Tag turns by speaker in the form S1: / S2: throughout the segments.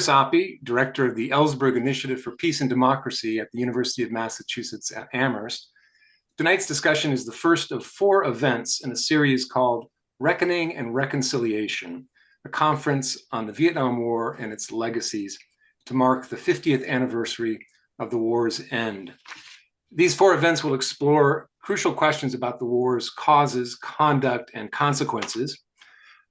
S1: Sapi, director of the Ellsberg Initiative for Peace and Democracy at the University of Massachusetts at Amherst. Tonight's discussion is the first of 4 events in a series called Reckoning and Reconciliation, a conference on the Vietnam War and its legacies to mark the 50th anniversary of the war's end. These 4 events will explore crucial questions about the war's causes, conduct, and consequences.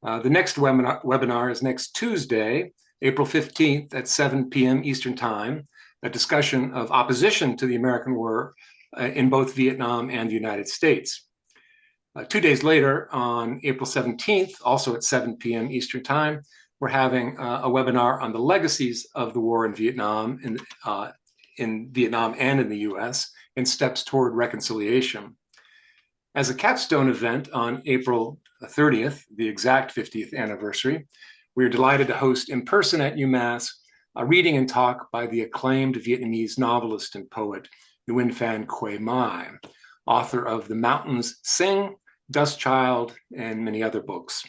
S1: The next webinar is next Tuesday, April 15th at 7 p.m. Eastern Time, a discussion of opposition to the American war in both Vietnam and the United States. 2 days later, on April 17th, also at 7 p.m. Eastern Time, we're having a webinar on the legacies of the war in Vietnam and in the US, and steps toward reconciliation. As a capstone event on April 30th, the exact 50th anniversary, we are delighted to host in person at UMass a reading and talk by the acclaimed Vietnamese novelist and poet Nguyen Phan Quay Mai, author of The Mountains Sing, Dust Child, and many other books.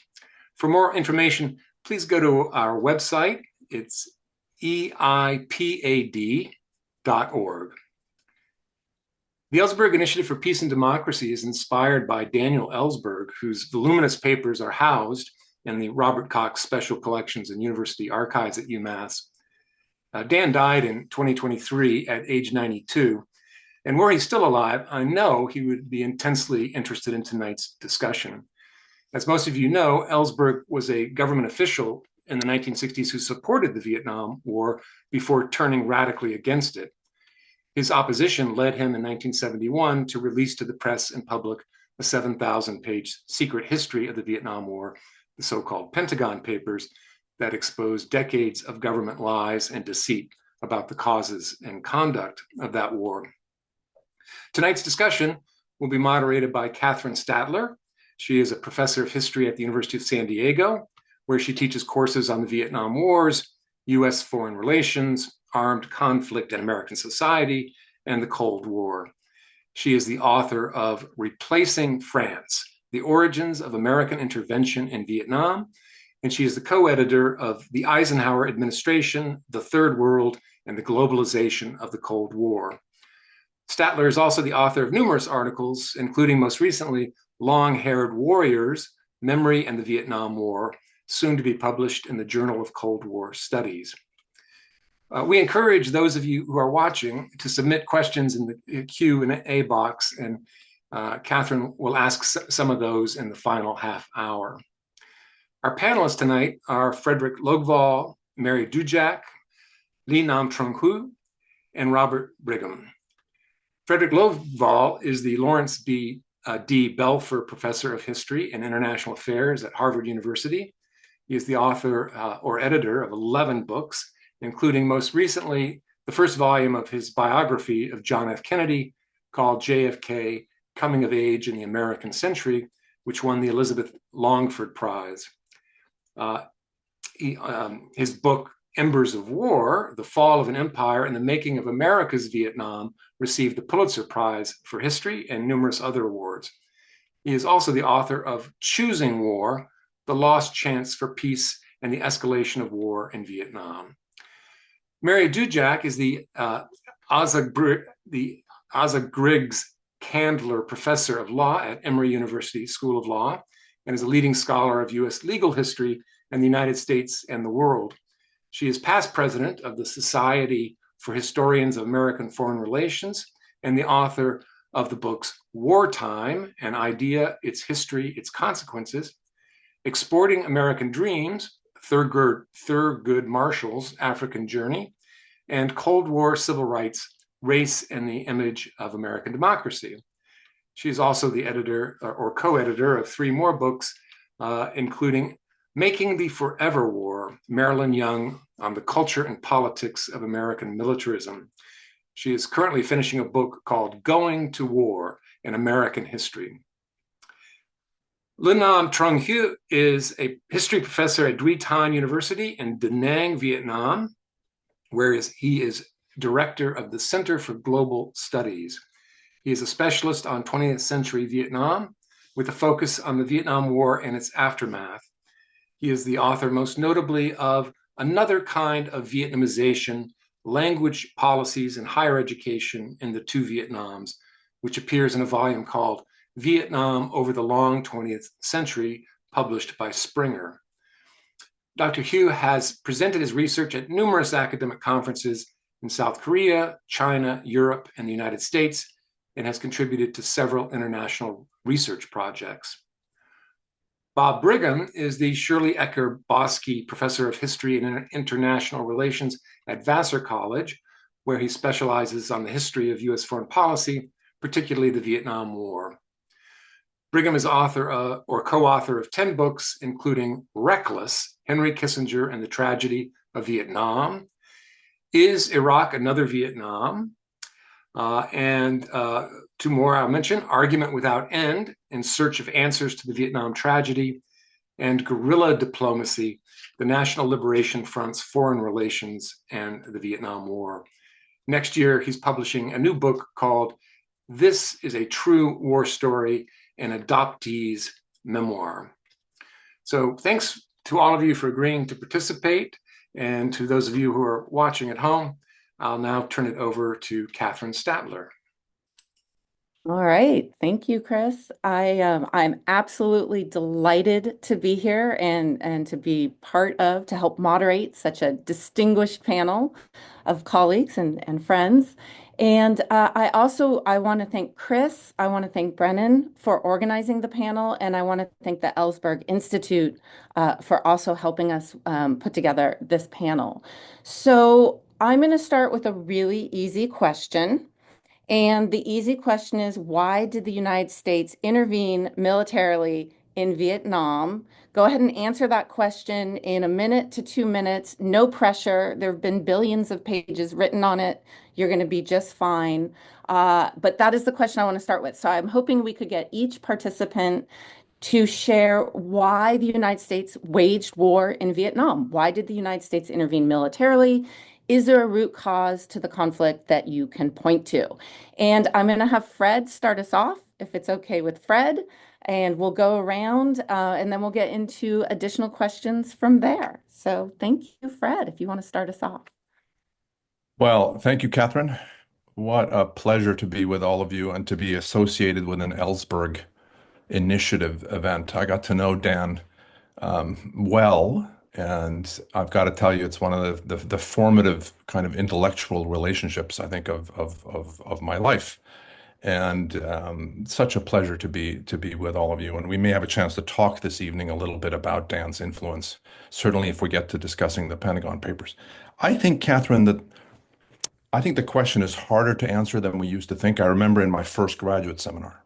S1: For more information, please go to our website. It's eipad.org. The Ellsberg Initiative for Peace and Democracy is inspired by Daniel Ellsberg, whose voluminous papers are housed in the Robert Cox Special Collections and University Archives at UMass. Dan died in 2023 at age 92, and were he still alive, I know he would be intensely interested in tonight's discussion. As most of you know, Ellsberg was a government official in the 1960s who supported the Vietnam War before turning radically against it. His opposition led him in 1971 to release to the press and public a 7,000-page secret history of the Vietnam War, the so-called Pentagon Papers, that exposed decades of government lies and deceit about the causes and conduct of that war. Tonight's discussion will be moderated by Kathryn Statler. She is a professor of history at the University of San Diego, where she teaches courses on the Vietnam Wars, US foreign relations, armed conflict and American society, and the Cold War. She is the author of Replacing France: The Origins of American Intervention in Vietnam, and she is the co-editor of The Eisenhower Administration, The Third World, and the Globalization of the Cold War. Statler is also the author of numerous articles, including most recently, Long-Haired Warriors, Memory and the Vietnam War, soon to be published in the Journal of Cold War Studies. We encourage those of you who are watching to submit questions in the Q&A box, and Kathryn will ask some of those in the final half hour. Our panelists tonight are Fredrik Logevall, Mary Dudziak, Lee Nam Trung, and Robert Brigham. Fredrik Logevall is the Lawrence D. Belfer Professor of History and International Affairs at Harvard University. He is the author or editor of 11 books, including most recently the first volume of his biography of John F. Kennedy called JFK, Coming of Age in the American Century, which won the Elizabeth Longford Prize. His book, Embers of War, The Fall of an Empire and the Making of America's Vietnam, received the Pulitzer Prize for History and numerous other awards. He is also the author of Choosing War, The Lost Chance for Peace and the Escalation of War in Vietnam. Mary Dudziak is the Asa Griggs Candler Professor of Law at Emory University School of Law, and is a leading scholar of U.S. legal history and the United States and the world. She is past president of the Society for Historians of American Foreign Relations and the author of the books Wartime: An Idea, Its History, Its Consequences, Exporting American Dreams, Thurgood Marshall's African Journey, and Cold War Civil Rights, Race and the Image of American Democracy. She is also the editor or co-editor of 3 more books, including Making the Forever War, Marilyn Young on the Culture and Politics of American Militarism. She is currently finishing a book called Going to War, An American History. Lee Nam Trung is a history professor at Duy Thanh University in Da Nang, Vietnam, where he is director of the Center for Global Studies. He is a specialist on 20th century Vietnam with a focus on the Vietnam War and its aftermath. He is the author most notably of another kind of Vietnamization, language policies and higher education in the two Vietnams, which appears in a volume called Vietnam Over the Long 20th Century, published by Springer. Dr. Hiếu has presented his research at numerous academic conferences in South Korea, China, Europe, and the United States, and has contributed to several international research projects. Bob Brigham is the Shirley Ecker Bosky Professor of History and International Relations at Vassar College, where he specializes on the history of U.S. foreign policy, particularly the Vietnam War. Brigham is author or co-author of 10 books, including Reckless, Henry Kissinger and the Tragedy of Vietnam, Is Iraq Another Vietnam? And two more I'll mention, Argument Without End, In Search of Answers to the Vietnam Tragedy, and Guerrilla Diplomacy, the National Liberation Front's Foreign Relations and the Vietnam War. Next year, he's publishing a new book called This is a True War Story, an Adoptee's Memoir. So thanks to all of you for agreeing to participate. And to those of you who are watching at home, I'll now turn it over to Kathryn Statler.
S2: All right. Thank you, Chris. I'm absolutely delighted to be here and to be to help moderate such a distinguished panel of colleagues and friends. And I want to thank Chris. I want to thank Brennan for organizing the panel. And I want to thank the Ellsberg Institute for also helping us put together this panel. So I'm going to start with a really easy question. And the easy question is, why did the United States intervene militarily in Vietnam? Go ahead and answer that question in 1 minute to 2 minutes. No pressure. There have been billions of pages written on it. You're going to be just fine. But that is the question I want to start with. So I'm hoping we could get each participant to share why the United States waged war in Vietnam. Why did the United States intervene militarily? Is there a root cause to the conflict that you can point to? And I'm going to have Fred start us off, if it's okay with Fred, and we'll go around and then we'll get into additional questions from there. So thank you, Fred, if you want to start us off.
S3: Well, thank you, Kathryn. What a pleasure to be with all of you and to be associated with an Ellsberg initiative event. I got to know Dan well. And I've got to tell you, it's one of the formative kind of intellectual relationships, I think, of my life. And such a pleasure to be with all of you. And we may have a chance to talk this evening a little bit about Dan's influence, certainly if we get to discussing the Pentagon Papers. I think, Kathryn, I think the question is harder to answer than we used to think. I remember in my first graduate seminar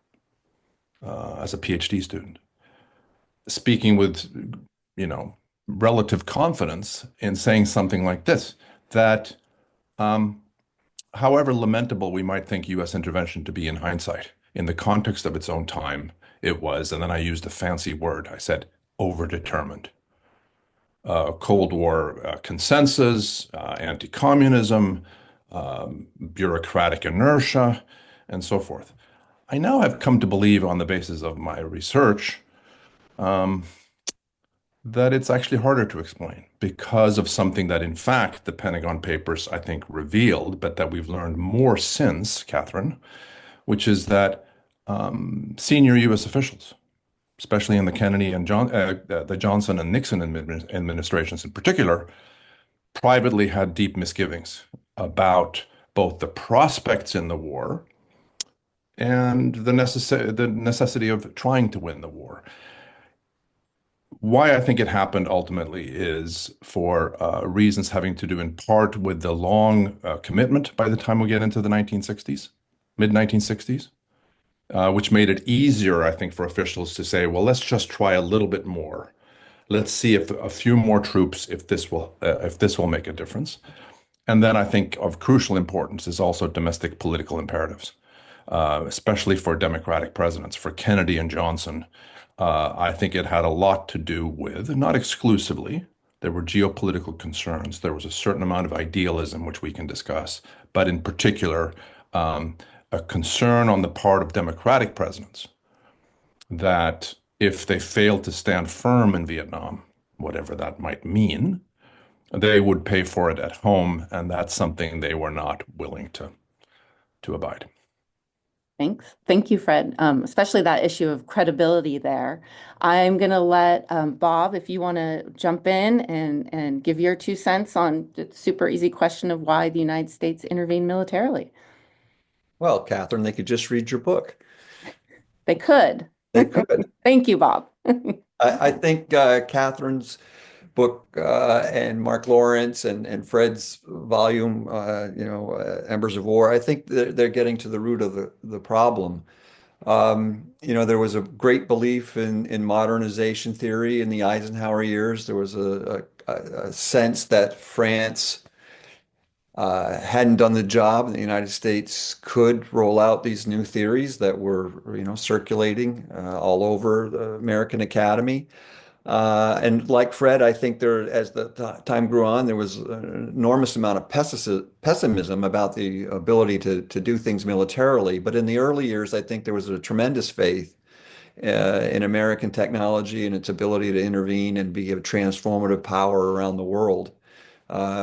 S3: as a PhD student, speaking with, relative confidence in saying something like this, that however lamentable we might think U.S. intervention to be in hindsight, in the context of its own time, it was, and then I used a fancy word, I said, overdetermined. Cold War consensus, anti-communism, bureaucratic inertia, and so forth. I now have come to believe on the basis of my research that it's actually harder to explain because of something that, in fact, the Pentagon Papers, I think, revealed, but that we've learned more since, Kathryn, which is that senior U.S. officials, especially in the Kennedy and the Johnson and Nixon administrations in particular, privately had deep misgivings about both the prospects in the war and the necessity of trying to win the war. Why I think it happened ultimately is for reasons having to do in part with the long commitment by the time we get into the 1960s, mid-1960s, which made it easier, I think, for officials to say, well, let's just try a little bit more. Let's see if a few more troops, if this will make a difference. And then I think of crucial importance is also domestic political imperatives, especially for Democratic presidents, for Kennedy and Johnson. I think it had a lot to do with, not exclusively, there were geopolitical concerns. There was a certain amount of idealism, which we can discuss, but in particular, a concern on the part of Democratic presidents that if they failed to stand firm in Vietnam, whatever that might mean, They would pay for it at home, and that's something they were not willing to abide.
S2: Thanks. Thank you, Fred. Especially that issue of credibility there. I'm going to let Bob, if you want to jump in and give your 2 cents on the super easy question of why the United States intervened militarily.
S4: Well, Kathryn, they could just read your book.
S2: They could.
S4: They could.
S2: Thank you, Bob.
S4: I think Kathryn's book and Mark Lawrence and Fred's volume, Embers of War, I think they're getting to the root of the problem. There was a great belief in modernization theory in the Eisenhower years. There was a sense that France hadn't done the job, and the United States could roll out these new theories that were, circulating all over the American Academy. And like Fred, I think as the time grew on, there was an enormous amount of pessimism about the ability to do things militarily. But in the early years, I think there was a tremendous faith in American technology and its ability to intervene and be a transformative power around the world.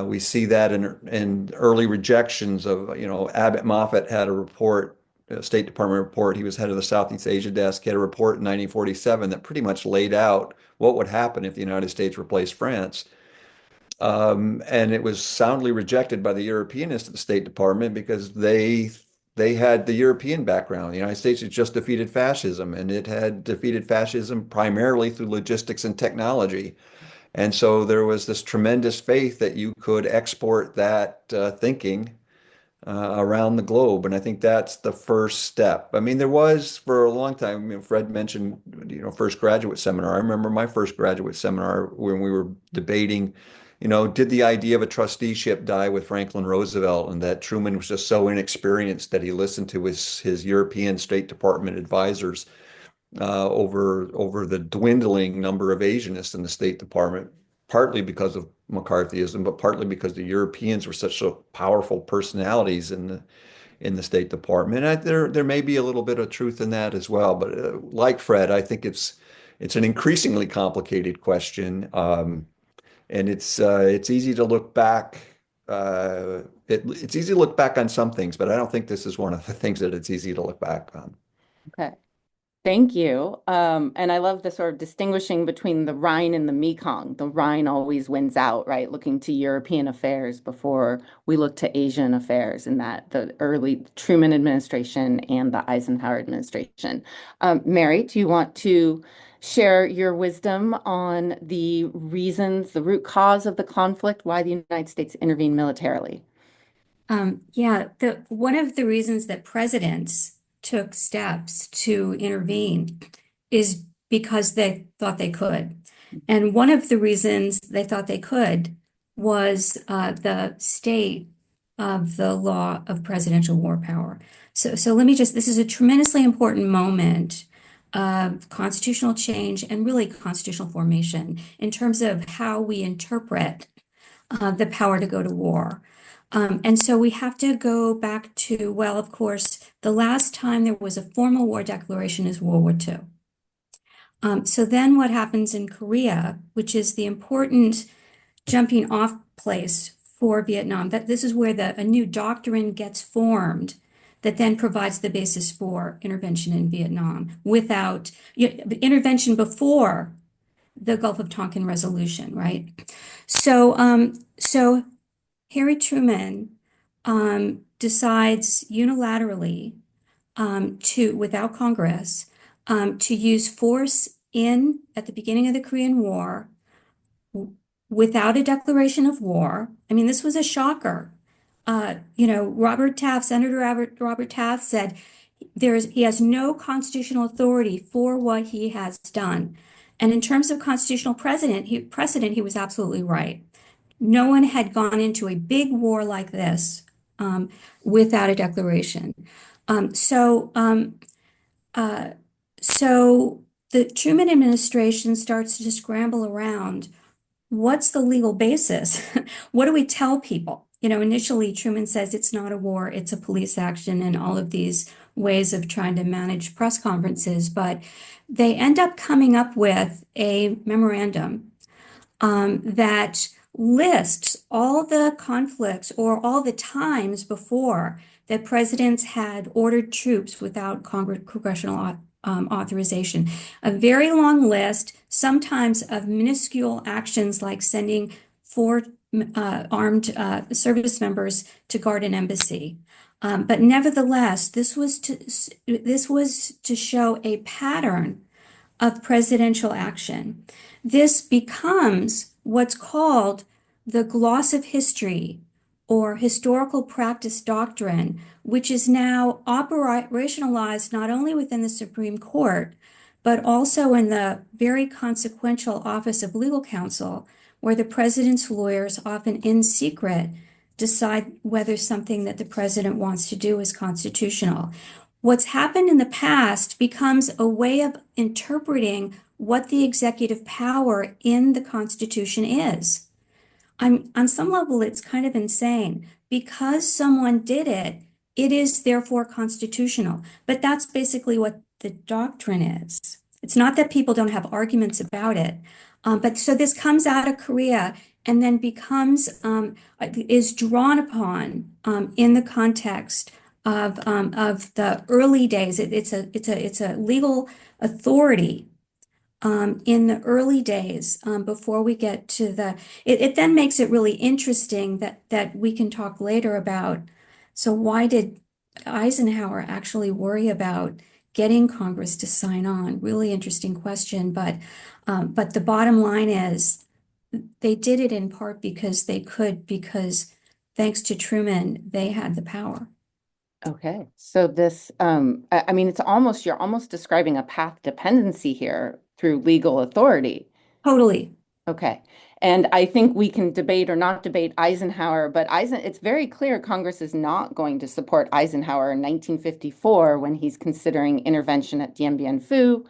S4: We see that in early rejections of, Abbott Moffat had a report, a State Department report. He was head of the Southeast Asia desk. He had a report in 1947 that pretty much laid out what would happen if the United States replaced France. And it was soundly rejected by the Europeanists at the State Department because they had the European background. The United States had just defeated fascism, and it had defeated fascism primarily through logistics and technology. And so there was this tremendous faith that you could export that thinking around the globe. And I think that's the first step. I mean, there was for a long time, Fred mentioned, first graduate seminar. I remember my first graduate seminar when we were debating, did the idea of a trusteeship die with Franklin Roosevelt, and that Truman was just so inexperienced that he listened to his European State Department advisors over the dwindling number of Asianists in the State Department, partly because of McCarthyism, but partly because the Europeans were such powerful personalities in the State Department. And there may be a little bit of truth in that as well. But like Fred, I think it's an increasingly complicated question, and it's easy to look back. It's easy to look back on some things, but I don't think this is one of the things that it's easy to look back on.
S2: Okay. Thank you. And I love the sort of distinguishing between the Rhine and the Mekong. The Rhine always wins out, right? Looking to European affairs before we look to Asian affairs in the early Truman administration and the Eisenhower administration. Mary, do you want to share your wisdom on the reasons, the root cause of the conflict, why the United States intervened militarily?
S5: One of the reasons that presidents took steps to intervene is because they thought they could. And one of the reasons they thought they could was the state of the law of presidential war power. So let me this is a tremendously important moment of constitutional change and really constitutional formation in terms of how we interpret the power to go to war. And so we have to go back to, well, of course, the last time there was a formal war declaration is World War II. So then what happens in Korea, which is the important jumping off place for Vietnam, that this is where a new doctrine gets formed that then provides the basis for intervention in Vietnam without intervention before the Gulf of Tonkin resolution, right? So Harry Truman decides unilaterally without Congress, to use force at the beginning of the Korean War without a declaration of war. I mean, this was a shocker. Senator Robert Taft said he has no constitutional authority for what he has done. And in terms of constitutional precedent, he was absolutely right. No one had gone into a big war like this without a declaration. So the Truman administration starts to scramble around, what's the legal basis? What do we tell people? Initially Truman says it's not a war, it's a police action, and all of these ways of trying to manage press conferences. But they end up coming up with a memorandum that lists all the conflicts or all the times before that presidents had ordered troops without congressional authorization. A very long list, sometimes of minuscule actions like sending 4 armed service members to guard an embassy. But nevertheless, this was to show a pattern of presidential action. This becomes what's called the gloss of history or historical practice doctrine, which is now operationalized not only within the Supreme Court, but also in the very consequential Office of Legal Counsel, where the president's lawyers, often in secret, decide whether something that the president wants to do is constitutional. What's happened in the past becomes a way of interpreting what the executive power in the Constitution is. On some level, it's kind of insane. Because someone did it, it is therefore constitutional. But that's basically what the doctrine is. It's not that people don't have arguments about it. But so this comes out of Korea and then becomes, is drawn upon in the context of the early days. It's a legal authority in the early days before we get to it then makes it really interesting that we can talk later about. So why did Eisenhower actually worry about getting Congress to sign on? Really interesting question, but the bottom line is they did it in part because they could, because thanks to Truman, they had the power.
S2: Okay, so this, I mean, you're almost describing a path dependency here through legal authority.
S5: Totally.
S2: Okay, and I think we can debate or not debate Eisenhower, but it's very clear Congress is not going to support Eisenhower in 1954 when he's considering intervention at Dien Bien Phu.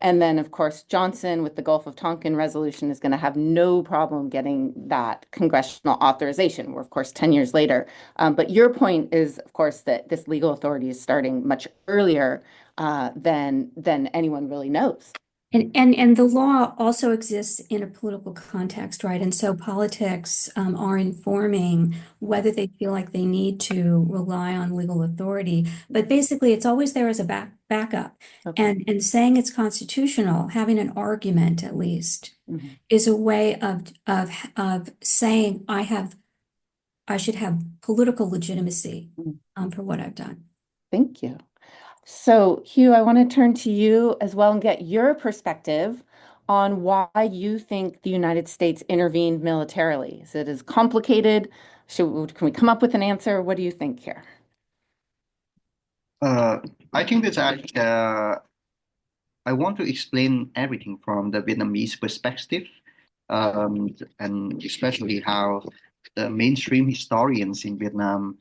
S2: And then, of course, Johnson with the Gulf of Tonkin resolution is going to have no problem getting that congressional authorization. We're, of course, 10 years later. But your point is, of course, that this legal authority is starting much earlier than anyone really knows.
S5: And the law also exists in a political context, right? And so politics are informing whether they feel like they need to rely on legal authority. But basically, it's always there as a backup.
S2: Okay.
S5: And saying it's constitutional, having an argument at least, is a way of saying I should have political legitimacy for what I've done.
S2: Thank you. So, Hiếu, I want to turn to you as well and get your perspective on why you think the United States intervened militarily. Is it as complicated? Can we come up with an answer? What do you think here?
S6: I think that I want to explain everything from the Vietnamese perspective, and especially how the mainstream historians in Vietnam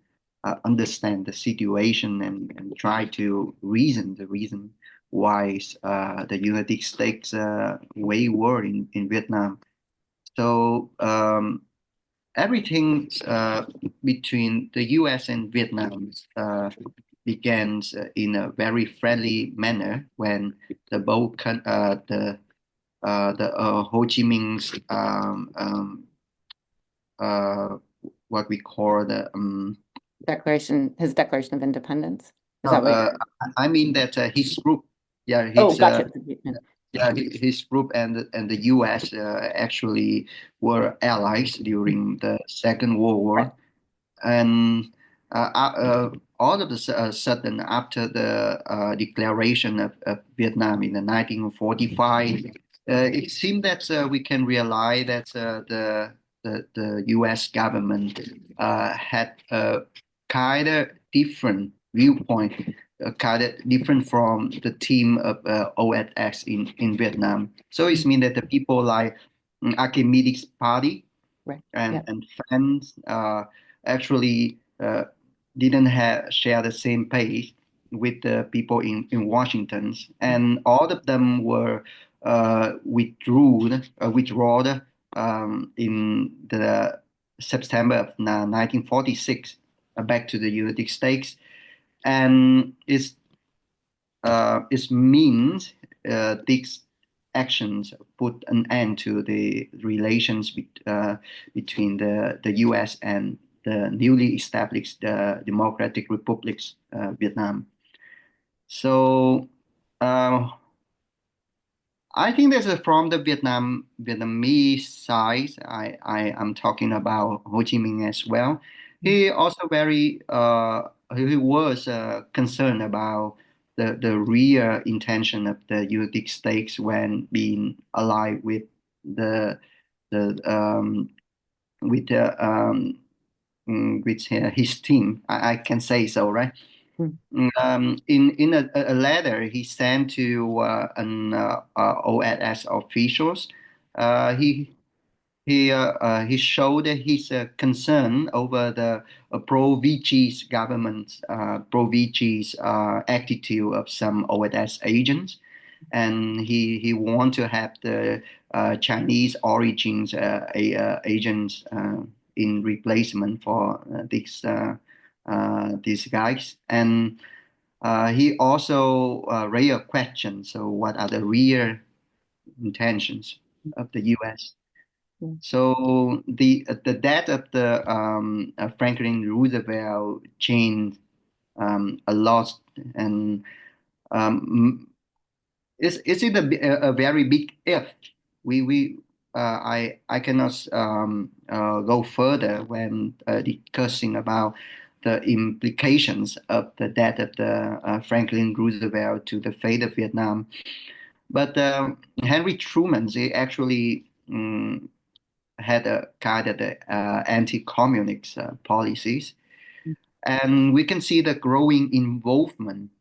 S6: understand the situation and try to reason the reason why the United States wage war in Vietnam. So everything between the U.S. and Vietnam begins in a very friendly manner when the Ho Chi Minh's what we call the
S2: his Declaration of Independence. Is that what
S6: I mean that his group,
S2: gotcha.
S6: His group and the U.S. Actually were allies during the Second World War,
S2: Right.
S6: And all of a sudden, after the declaration of Vietnam in 1945, it seemed that we can realize that the U.S. government had a kind of different viewpoint, kind of different from the team of OSS in Vietnam. So it means that the people like Archimedes Party and friends actually didn't share the same page with the people in Washington, and all of them were withdrawn in the September of 1946 back to the United States, and it means this actions put an end to the relations between the U.S. and the newly established Democratic Republics Vietnam. So I think from the Vietnamese side, I'm talking about Ho Chi Minh as well. He also he was concerned about the real intention of the United States when being allied with the with the with his team. I can say so, right? In a letter he sent to an OSS officials, he showed his concern over the pro-Vichy's government, pro-Vichy's attitude of some OSS agents, and he want to have the Chinese origins agents in replacement for these guys. And he also raised a question, so what are the real intentions of the U.S.? So the death of the Franklin Roosevelt changed a lot, and is it a very big if? I cannot go further when discussing about the implications of the death of the Franklin Roosevelt to the fate of Vietnam. But Henry Truman, they actually had a kind of the anti-communist policies, and we can see the growing involvement,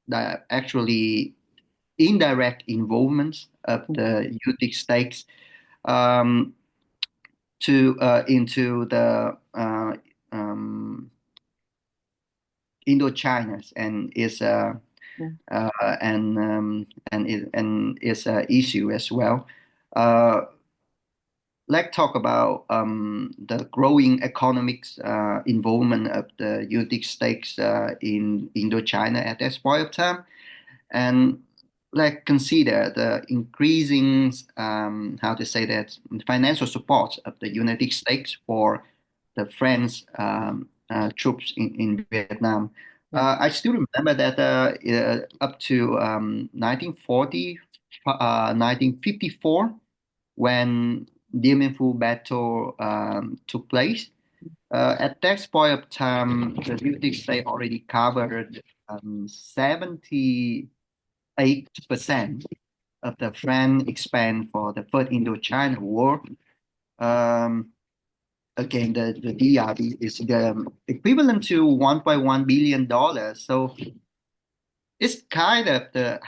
S6: that actually indirect involvement of the United States into the Indochina and is is an issue as well. Let's talk about the growing economics involvement of the United States in Indochina at this point of time, and let's consider the increasing financial support of the United States for the French troops in Vietnam. I still remember that up to 1940, 1954, when Dien Bien Phu battle took place. At that point of time, the United States already covered 78% of the French expense for the First Indochina War. Again, the DRD is the equivalent to $1.1 billion. So it's kind of the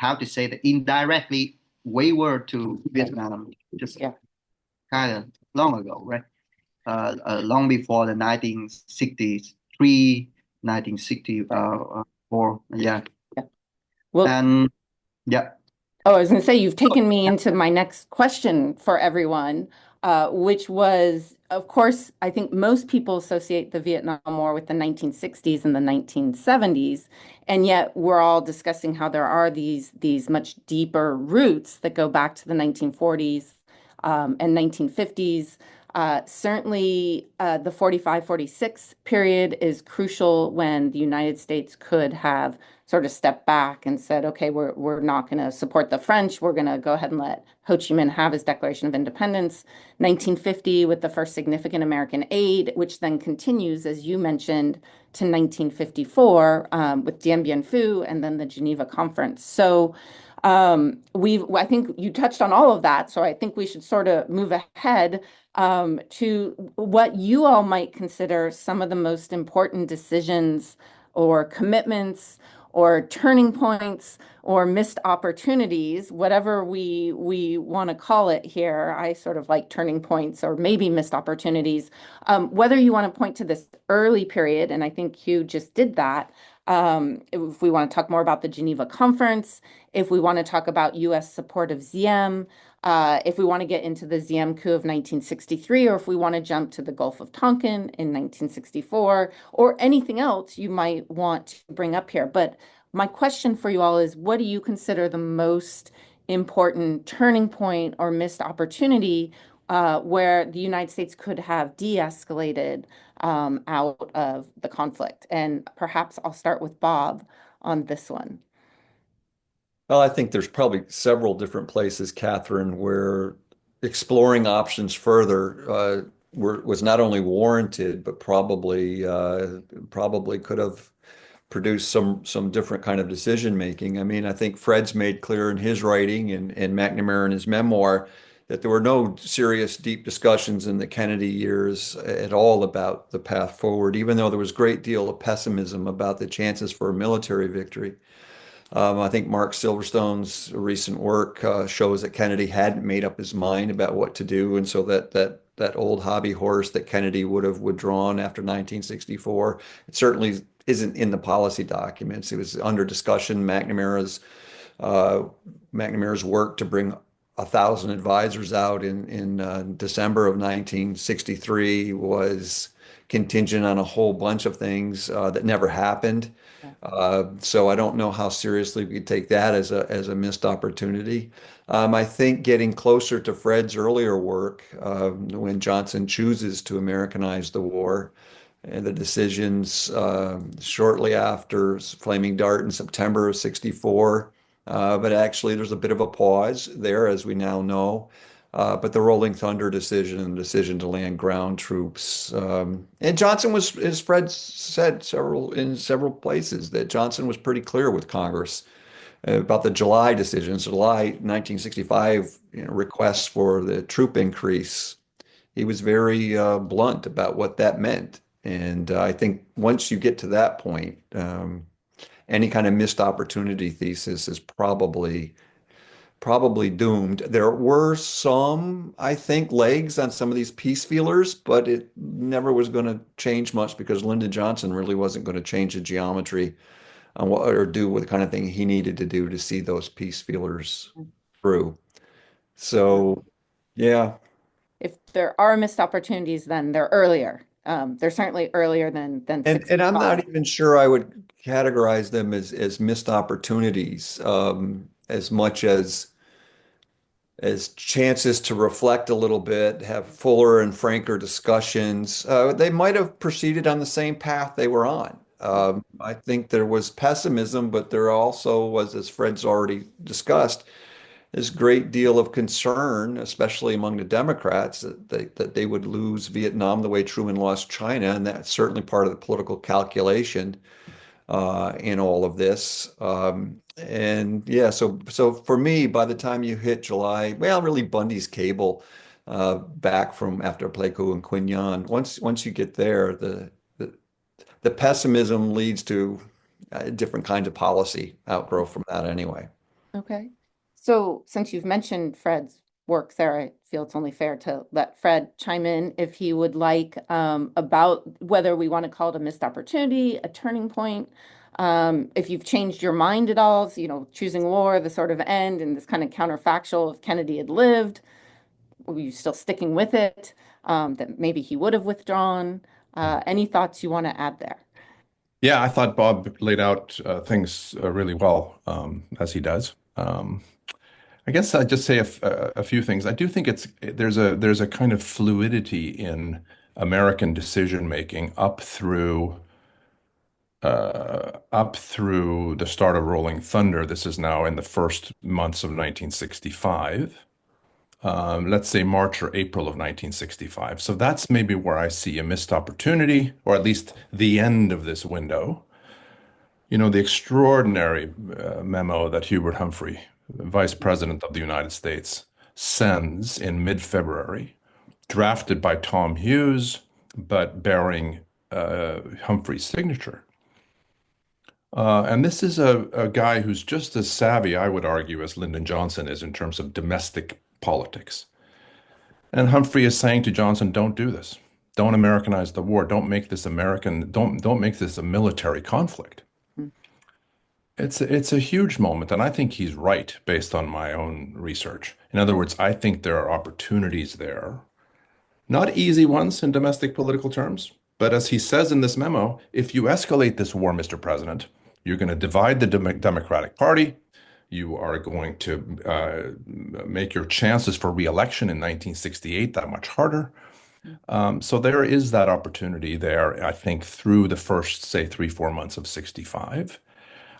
S6: indirectly wayward to Vietnam, just kind of long ago, right? Long before the 1963, 1964. Yeah.
S2: Well,
S6: and yeah.
S2: Oh, I was going to say, you've taken me into my next question for everyone, which was, of course, I think most people associate the Vietnam War with the 1960s and the 1970s, and yet we're all discussing how there are these much deeper roots that go back to the 1940s and 1950s. Certainly, the 45-46 period is crucial, when the United States could have sort of stepped back and said, okay, we're not going to support the French. We're going to go ahead and let Ho Chi Minh have his Declaration of Independence. 1950 with the first significant American aid, which then continues, as you mentioned, to 1954 with Dien Bien Phu and then the Geneva Conference. So I think you touched on all of that. So I think we should sort of move ahead to what you all might consider some of the most important decisions or commitments or turning points or missed opportunities, whatever we want to call it here. I sort of like turning points or maybe missed opportunities. Whether you want to point to this early period, and I think Hugh just did that, if we want to talk more about the Geneva Conference, if we want to talk about U.S. support of Diem, if we want to get into the Diem coup of 1963, or if we want to jump to the Gulf of Tonkin in 1964, or anything else you might want to bring up here. But my question for you all is, what do you consider the most important turning point or missed opportunity where the United States could have de-escalated out of the conflict. And perhaps I'll start with Bob on this one.
S4: Well, I think there's probably several different places, Kathryn, where exploring options further was not only warranted, but probably could have produced some different kind of decision making. I mean, I think Fred's made clear in his writing and McNamara in his memoir that there were no serious, deep discussions in the Kennedy years at all about the path forward, even though there was a great deal of pessimism about the chances for a military victory. I think Mark Silverstone's recent work shows that Kennedy hadn't made up his mind about what to do, and so that old hobby horse that Kennedy would have withdrawn after 1964, it certainly isn't in the policy documents. It was under discussion. McNamara's work to bring 1,000 advisors out in December of 1963 was contingent on a whole bunch of things that never happened. So I don't know how seriously we could take that as a missed opportunity. I think getting closer to Fred's earlier work, when Johnson chooses to Americanize the war, and the decisions shortly after Flaming Dart in September of 64. But actually, there's a bit of a pause there, as we now know. But the Rolling Thunder decision and the decision to land ground troops. And Johnson was, as Fred said in several places, that Johnson was pretty clear with Congress about the July decisions, July 1965 requests for the troop increase. He was very blunt about what that meant. And I think once you get to that point, any kind of missed opportunity thesis is probably doomed. There were some, I think, legs on some of these peace feelers, but it never was going to change much because Lyndon Johnson really wasn't going to change the geometry on what or do what the kind of thing he needed to do to see those peace feelers through. So, yeah.
S2: If there are missed opportunities, then they're earlier. They're certainly earlier than
S4: And I'm not even sure I would categorize them as missed opportunities, as much as chances to reflect a little bit, have fuller and franker discussions. They might have proceeded on the same path they were on. I think there was pessimism, but there also was, as Fred's already discussed, this great deal of concern, especially among the Democrats, that they would lose Vietnam the way Truman lost China, and that's certainly part of the political calculation in all of this. And yeah, so for me, by the time you hit July, well, really Bundy's cable back from after Pleiku and Quin Yon, once you get there, the pessimism leads to different kinds of policy outgrowth from that anyway.
S2: Okay. So since you've mentioned Fred's work there, I feel it's only fair to let Fred chime in if he would like about whether we want to call it a missed opportunity, a turning point, if you've changed your mind at all, so, choosing war, the sort of end, and this kind of counterfactual if Kennedy had lived, were you still sticking with it, that maybe he would have withdrawn? Any thoughts you want to add there?
S3: Yeah, I thought Bob laid out things really well, as he does. I guess I'd just say a few things. I do think there's a kind of fluidity in American decision making up through the start of Rolling Thunder. This is now in the first months of 1965. Let's say March or April of 1965. So that's maybe where I see a missed opportunity, or at least the end of this window. The extraordinary memo that Hubert Humphrey, Vice President of the United States, sends in mid-February, drafted by Tom Hughes, but bearing Humphrey's signature. And this is a guy who's just as savvy, I would argue, as Lyndon Johnson is in terms of domestic politics. And Humphrey is saying to Johnson, don't do this. Don't Americanize the war. Don't make this American, don't make this a military conflict. It's a huge moment, and I think he's right based on my own research. In other words, I think there are opportunities there. Not easy ones in domestic political terms, but as he says in this memo, if you escalate this war, Mr. President, you're going to divide the Democratic Party, You are going to make your chances for re-election in 1968 that much harder. So there is that opportunity there, I think, through the first, say, 3-4 months of 65.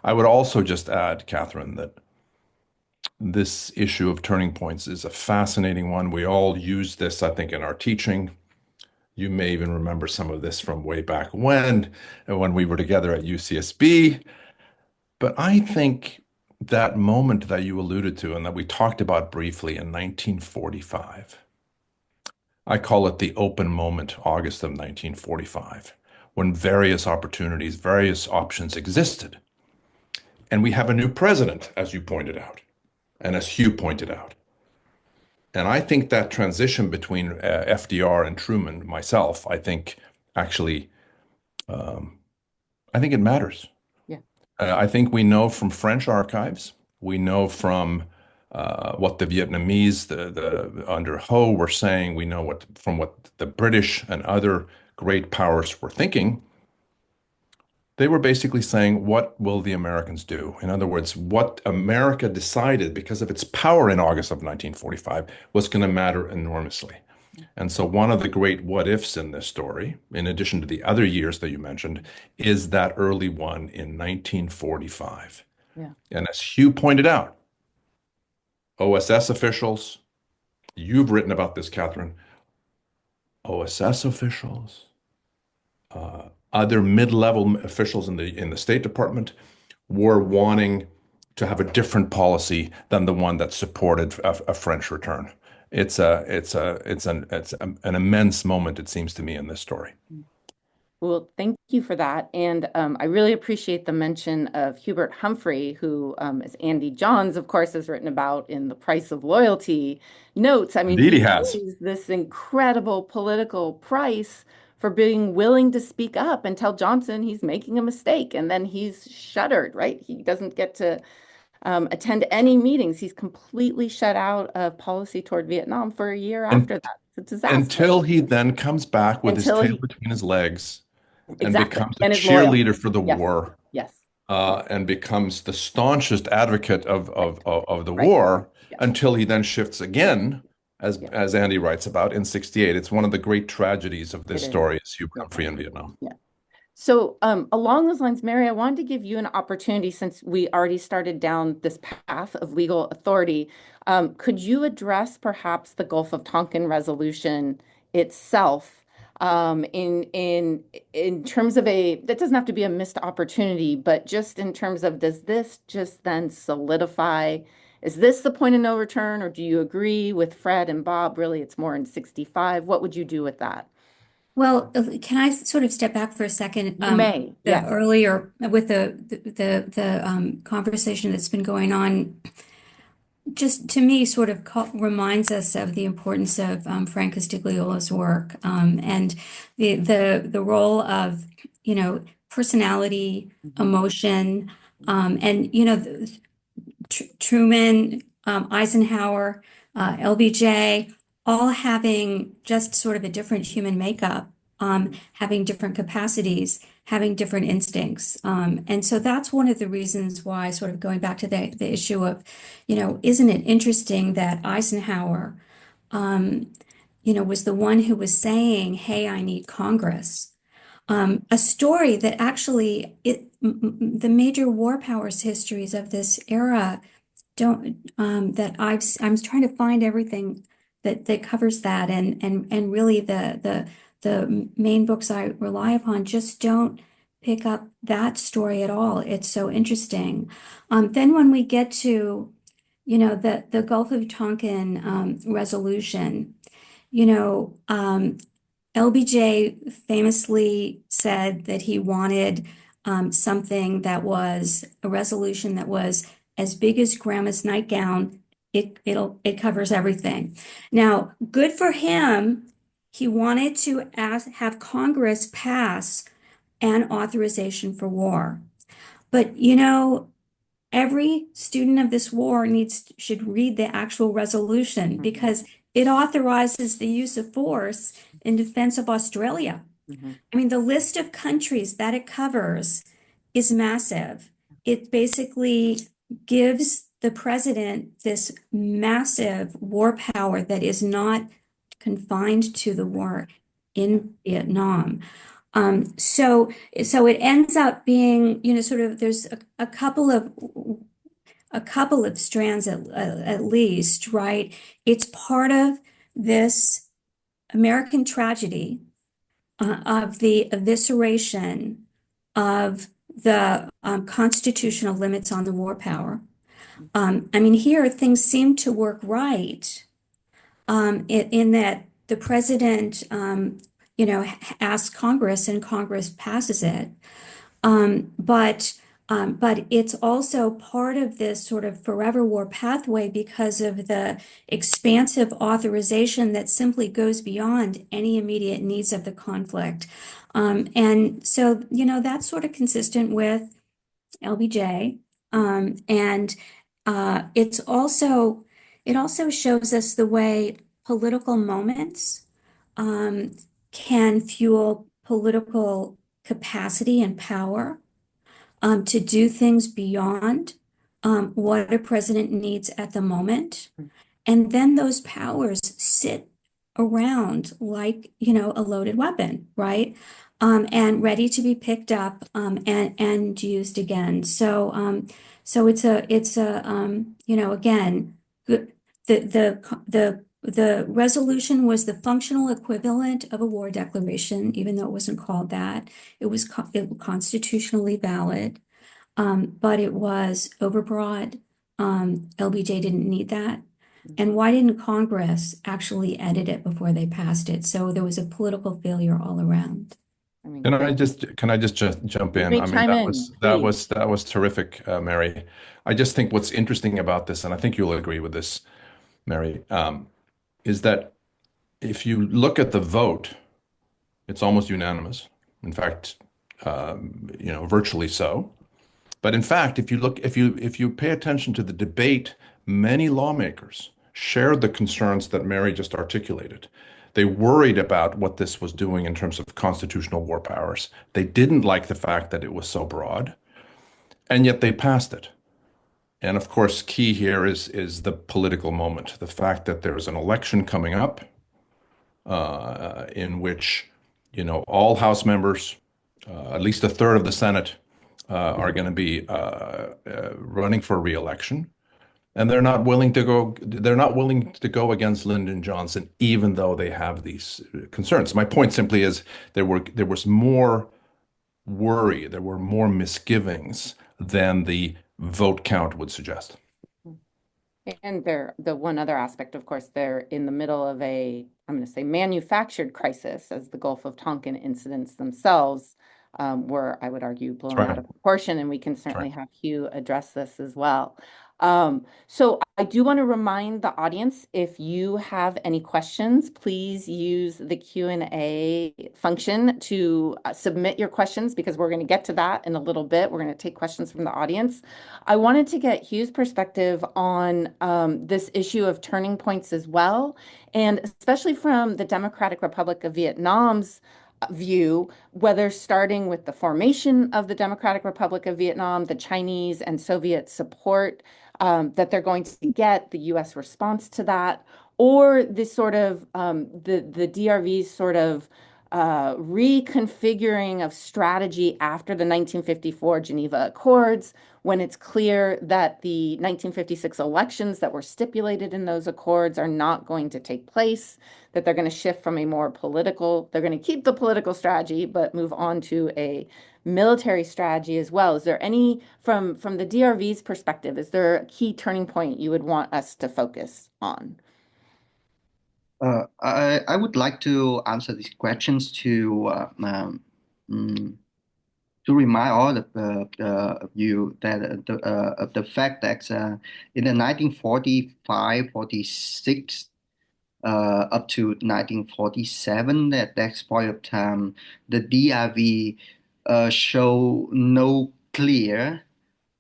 S3: I would also just add, Kathryn, that this issue of turning points is a fascinating one. We all use this, I think, in our teaching. You may even remember some of this from way back when we were together at UCSB. But I think that moment that you alluded to and that we talked about briefly in 1945, I call it the open moment, August of 1945, when various opportunities, various options existed. And we have a new president, as you pointed out, and as Hugh pointed out. And I think that transition between FDR and Truman, myself, I think actually, I think it matters.
S2: Yeah.
S3: I think we know from French archives, we know from what the Vietnamese, the under Ho were saying, we know from what the British and other great powers were thinking. They were basically saying, what will the Americans do? In other words, what America decided because of its power in August of 1945 was going to matter enormously. And so one of the great what ifs in this story, in addition to the other years that you mentioned, is that early one in 1945.
S2: Yeah.
S3: And as Hugh pointed out, OSS officials, you've written about this, Kathryn, OSS officials, other mid-level officials in the State Department were wanting to have a different policy than the one that supported a French return. It's an immense moment, it seems to me, in this story.
S2: Well, thank you for that. And I really appreciate the mention of Hubert Humphrey, who, as Andy Johns, of course, has written about in The Price of Loyalty notes. I mean,
S3: Indeed,
S2: he
S3: he has.
S2: pays this incredible political price for being willing to speak up and tell Johnson he's making a mistake. And then he's shuttered, right? He doesn't get to attend any meetings. He's completely shut out of policy toward Vietnam for a year after that. It's a disaster.
S3: Until he then comes back with his tail between his legs and becomes a cheerleader for the war.
S2: Yes.
S3: And becomes the staunchest advocate of the war until he then shifts again, as Andy writes about, in 68. It's one of the great tragedies of this story is Hubert Humphrey in Vietnam. Yeah.
S2: So along those lines, Mary, I wanted to give you an opportunity, since we already started down this path of legal authority. Could you address perhaps the Gulf of Tonkin resolution itself in terms of that doesn't have to be a missed opportunity, but just in terms of, does this just then solidify, is this the point of no return, or do you agree with Fred and Bob? Really, it's more in 65. What would you do with that?
S5: Well, can I sort of step back for a second?
S2: You may. Yes.
S5: Earlier with the conversation that's been going on, just to me sort of reminds us of the importance of Frank Castigliola's work, and the role of, personality, emotion, and Truman, Eisenhower, LBJ, all having just sort of a different human makeup, having different capacities, having different instincts. And so that's one of the reasons why, sort of going back to the issue of, isn't it interesting that Eisenhower, was the one who was saying, hey, I need Congress. A story that actually, the major war powers histories of this era don't, that I'm trying to find everything that covers that, and really the main books I rely upon just don't pick up that story at all. It's so interesting. Then when we get to, the Gulf of Tonkin resolution, LBJ famously said that he wanted something that was a resolution that was as big as Grandma's nightgown. It covers everything. Now, good for him. He wanted to have Congress pass an authorization for war. But every student of this war should read the actual resolution, because it authorizes the use of force in defense of Australia. I mean, the list of countries that it covers is massive. It basically gives the president this massive war power that is not confined to the war in Vietnam. So it ends up being, sort of there's a couple of strands at least, right? It's part of this American tragedy of the evisceration of the constitutional limits on the war power. I mean, here things seem to work right in that the president, asks Congress and Congress passes it. But it's also part of this sort of forever war pathway because of the expansive authorization that simply goes beyond any immediate needs of the conflict. And so, that's sort of consistent with LBJ. And it also shows us the way political moments can fuel political capacity and power to do things beyond what a president needs at the moment. And then those powers sit around like, a loaded weapon, right? And ready to be picked up and used again. So it's again, the resolution was the functional equivalent of a war declaration, even though it wasn't called that. It was constitutionally valid, but it was overbroad. LBJ didn't need that. And why didn't Congress actually edit it before they passed it? So there was a political failure all around.
S2: I mean,
S3: Can I just jump in?
S2: may
S3: I mean,
S2: chime in, please.
S3: that was terrific, Mary. I just think what's interesting about this, and I think you'll agree with this, Mary, is that if you look at the vote, it's almost unanimous. In fact, virtually so. But in fact, if you pay attention to the debate, many lawmakers shared the concerns that Mary just articulated. They worried about what this was doing in terms of constitutional war powers. They didn't like the fact that it was so broad, and yet they passed it. And of course, key here is the political moment, the fact that there's an election coming up in which, all House members, at least a third of the Senate, are going to be running for re-election. And they're not willing to go against Lyndon Johnson, even though they have these concerns. My point simply is there was more worry, there were more misgivings than the vote count would suggest.
S2: And the one other aspect, of course, they're in the middle of I'm going to say, manufactured crisis, as the Gulf of Tonkin incidents themselves were, I would argue, blown out of proportion. And we can certainly have Hiếu address this as well. So I do want to remind the audience, if you have any questions, please use the Q&A function to submit your questions, because we're going to get to that in a little bit. We're going to take questions from the audience. I wanted to get Hiő's perspective on this issue of turning points as well, and especially from the Democratic Republic of Vietnam's view, whether starting with the formation of the Democratic Republic of Vietnam, the Chinese and Soviet support that they're going to get, the U.S. response to that, or this sort of the DRV's sort of reconfiguring of strategy after the 1954 Geneva Accords, when it's clear that the 1956 elections that were stipulated in those accords are not going to take place, that they're going to shift from a more political, they're going to keep the political strategy, but move on to a military strategy as well. Is there any, from the DRV's perspective, is there a key turning point you would want us to focus on?
S6: I would like to answer these questions to remind all of you that of the fact that in the 1945-46 up to 1947, at that point of time, the DRV show no clear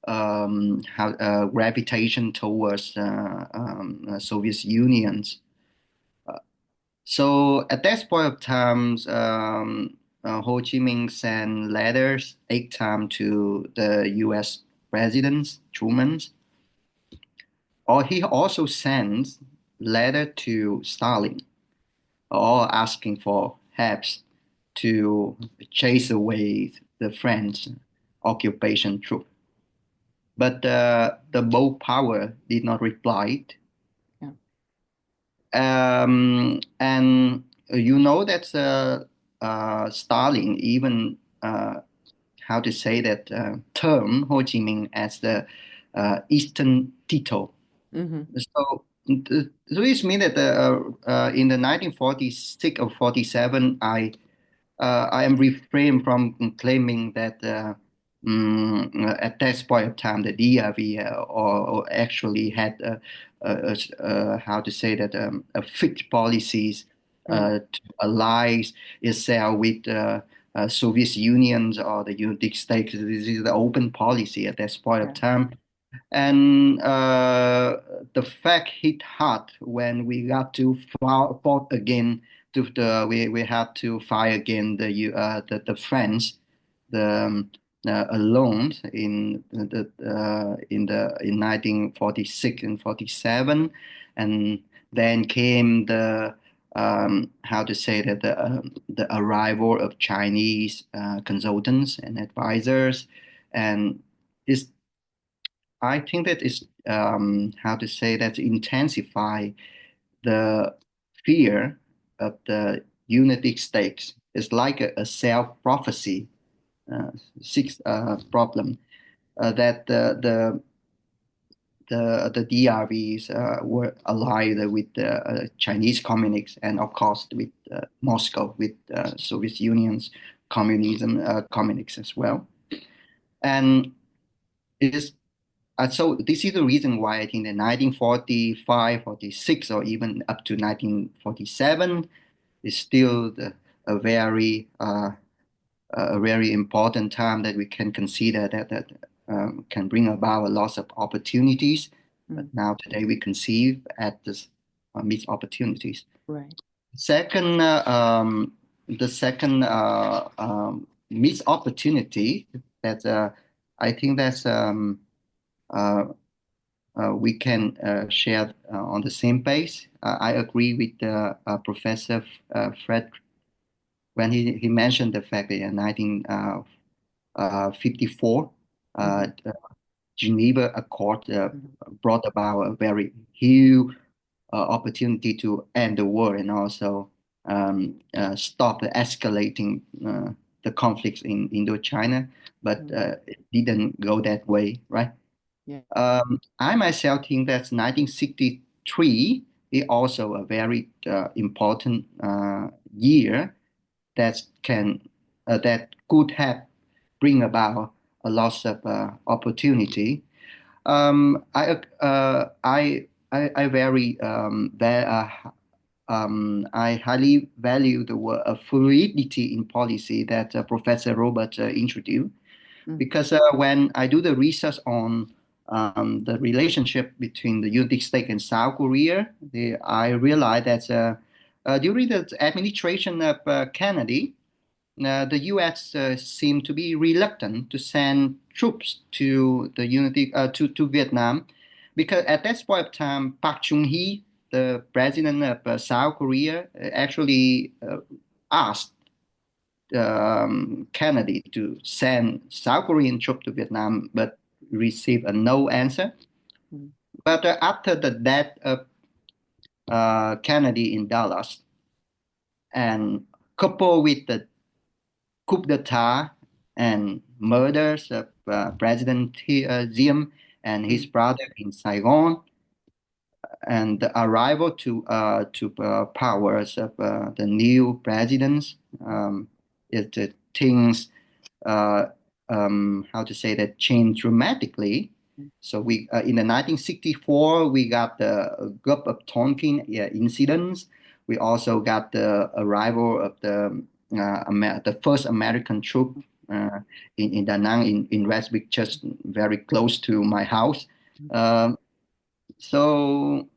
S6: gravitation towards Soviet Union. So at that point of time, Ho Chi Minh sent letters 8 times to the U.S. President Truman, or he also sends letter to Stalin, all asking for help to chase away the French occupation troop. But the both power did not reply.
S2: Yeah.
S6: And you know that Stalin even how to say that term Ho Chi Minh as the Eastern Tito.
S2: Mm-hmm.
S6: So this means that in the 1946 or 47, I am refrained from claiming that at that point of time the DRV or actually had how to say that a fixed policies to ally itself with Soviet Union or the United States. This is the open policy at that point of time. And the fact hit hard when we got to fought again. We had to fight again the French, alone in 1946 and 47, and then came the how to say that the arrival of Chinese consultants and advisors, and this I think that is how to say that intensify the fear of the United States. It's like a self-prophecy problem that the DRVs were allied with the Chinese communists and of course with Moscow, with Soviet Union's communism, communists as well. And it is so this is the reason why I think that 1945, 46, or even up to 1947 is still a very important time that we can consider that can bring about a loss of opportunities. But now today we conceive at this missed opportunities.
S2: Right.
S6: Second, the second missed opportunity that I think that's we can share on the same page. I agree with Professor Fred when he mentioned the fact that in 1954, Geneva Accord brought about a very huge opportunity to end the war and also stop the escalating the conflicts in Indochina, but it didn't go that way, right?
S2: Yeah.
S6: I myself think that 1963 is also a very important year that could have bring about a loss of opportunity. I very I highly value the word fluidity in policy that Professor Robert introduced, because when I do the research on the relationship between the United States and South Korea, I realized that during the administration of Kennedy, the U.S. Seemed to be reluctant to send troops to the to Vietnam, because at that point of time, Park Chung-hee, the president of South Korea, actually asked Kennedy to send South Korean troops to Vietnam, but received a no answer. But after the death of Kennedy in Dallas, and coupled with the coup d'etat and murders of President Diem and his brother in Saigon, and the arrival to powers of the new presidents, things how to say that changed dramatically. So we in the 1964 we got the Gulf of Tonkin incidents. We also got the arrival of the first American troop in Da Nang in Ravensbrück, just very close to my house. So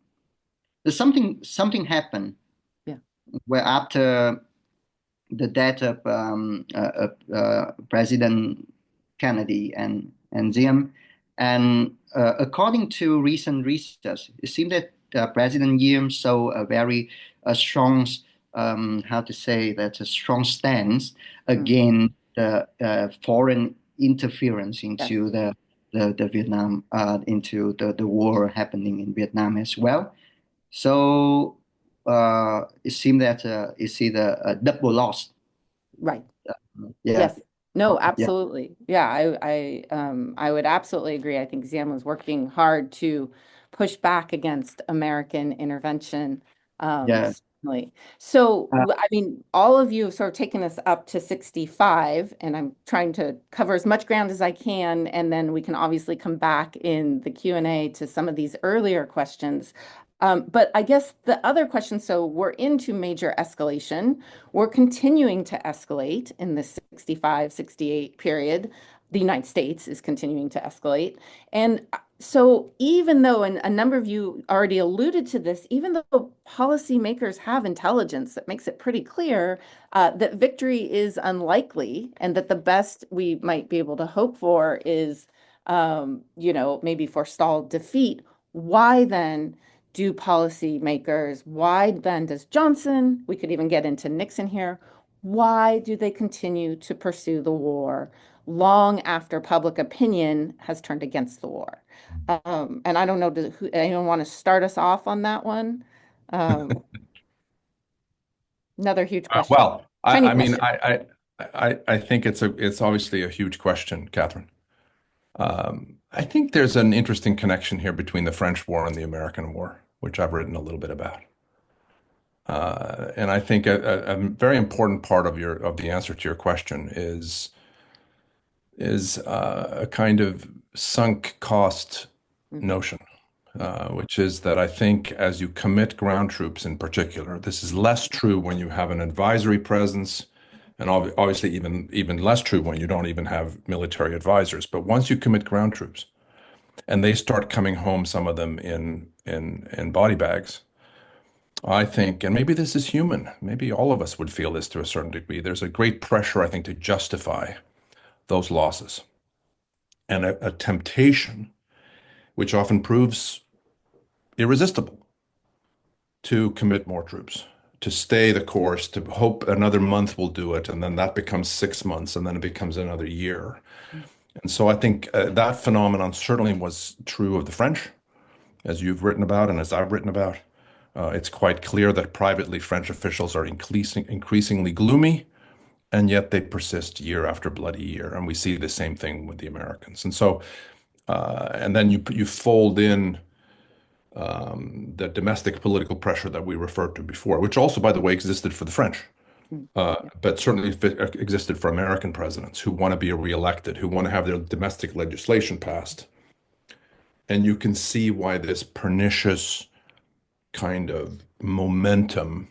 S6: there's something happened.
S2: Yeah.
S6: Where after the death of President Kennedy and Diem, and according to recent research, it seems that President Yim showed a very strong, how to say that, a strong stance against the foreign interference into the Vietnam, into the war happening in Vietnam as well. So it seems that it's either a double loss.
S2: Right.
S6: Yeah.
S2: Yes. No, absolutely. Yeah, I would absolutely agree. I think Xi'an was working hard to push back against American intervention.
S6: Yeah.
S2: Certainly. So, I mean, all of you have sort of taken us up to 65, and I'm trying to cover as much ground as I can, and then we can obviously come back in the Q&A to some of these earlier questions. But I guess the other question, so we're into major escalation. We're continuing to escalate in this 65, 68 period. The United States is continuing to escalate. And so even though, and a number of you already alluded to this, even though policymakers have intelligence that makes it pretty clear that victory is unlikely and that the best we might be able to hope for is, maybe forestalled defeat, why then do policymakers, why then does Johnson, we could even get into Nixon here, why do they continue to pursue the war long after public opinion has turned against the war? And I don't know, does anyone want to start us off on that one? Another huge question.
S3: Well,
S2: Tiny
S3: I mean,
S2: question.
S3: I think it's obviously a huge question, Kathryn. I think there's an interesting connection here between the French War and the American War, which I've written a little bit about. And I think a very important part of the answer to your question is a kind of sunk cost notion, which is that I think as you commit ground troops in particular, this is less true when you have an advisory presence, and obviously even less true when you don't even have military advisors. But once you commit ground troops, and they start coming home, some of them in body bags, I think, and maybe this is human, maybe all of us would feel this to a certain degree. There's a great pressure, I think, to justify those losses, and a temptation, which often proves irresistible, to commit more troops, to stay the course, to hope another month will do it, and then that becomes 6 months, and then it becomes another year. And so I think that phenomenon certainly was true of the French, as you've written about and as I've written about. It's quite clear that privately French officials are increasingly gloomy, and yet they persist year after bloody year. And we see the same thing with the Americans. And so, and then you fold in the domestic political pressure that we referred to before, which also, by the way, existed for the French, but certainly existed for American presidents who want to be reelected, who want to have their domestic legislation passed. And you can see why this pernicious kind of momentum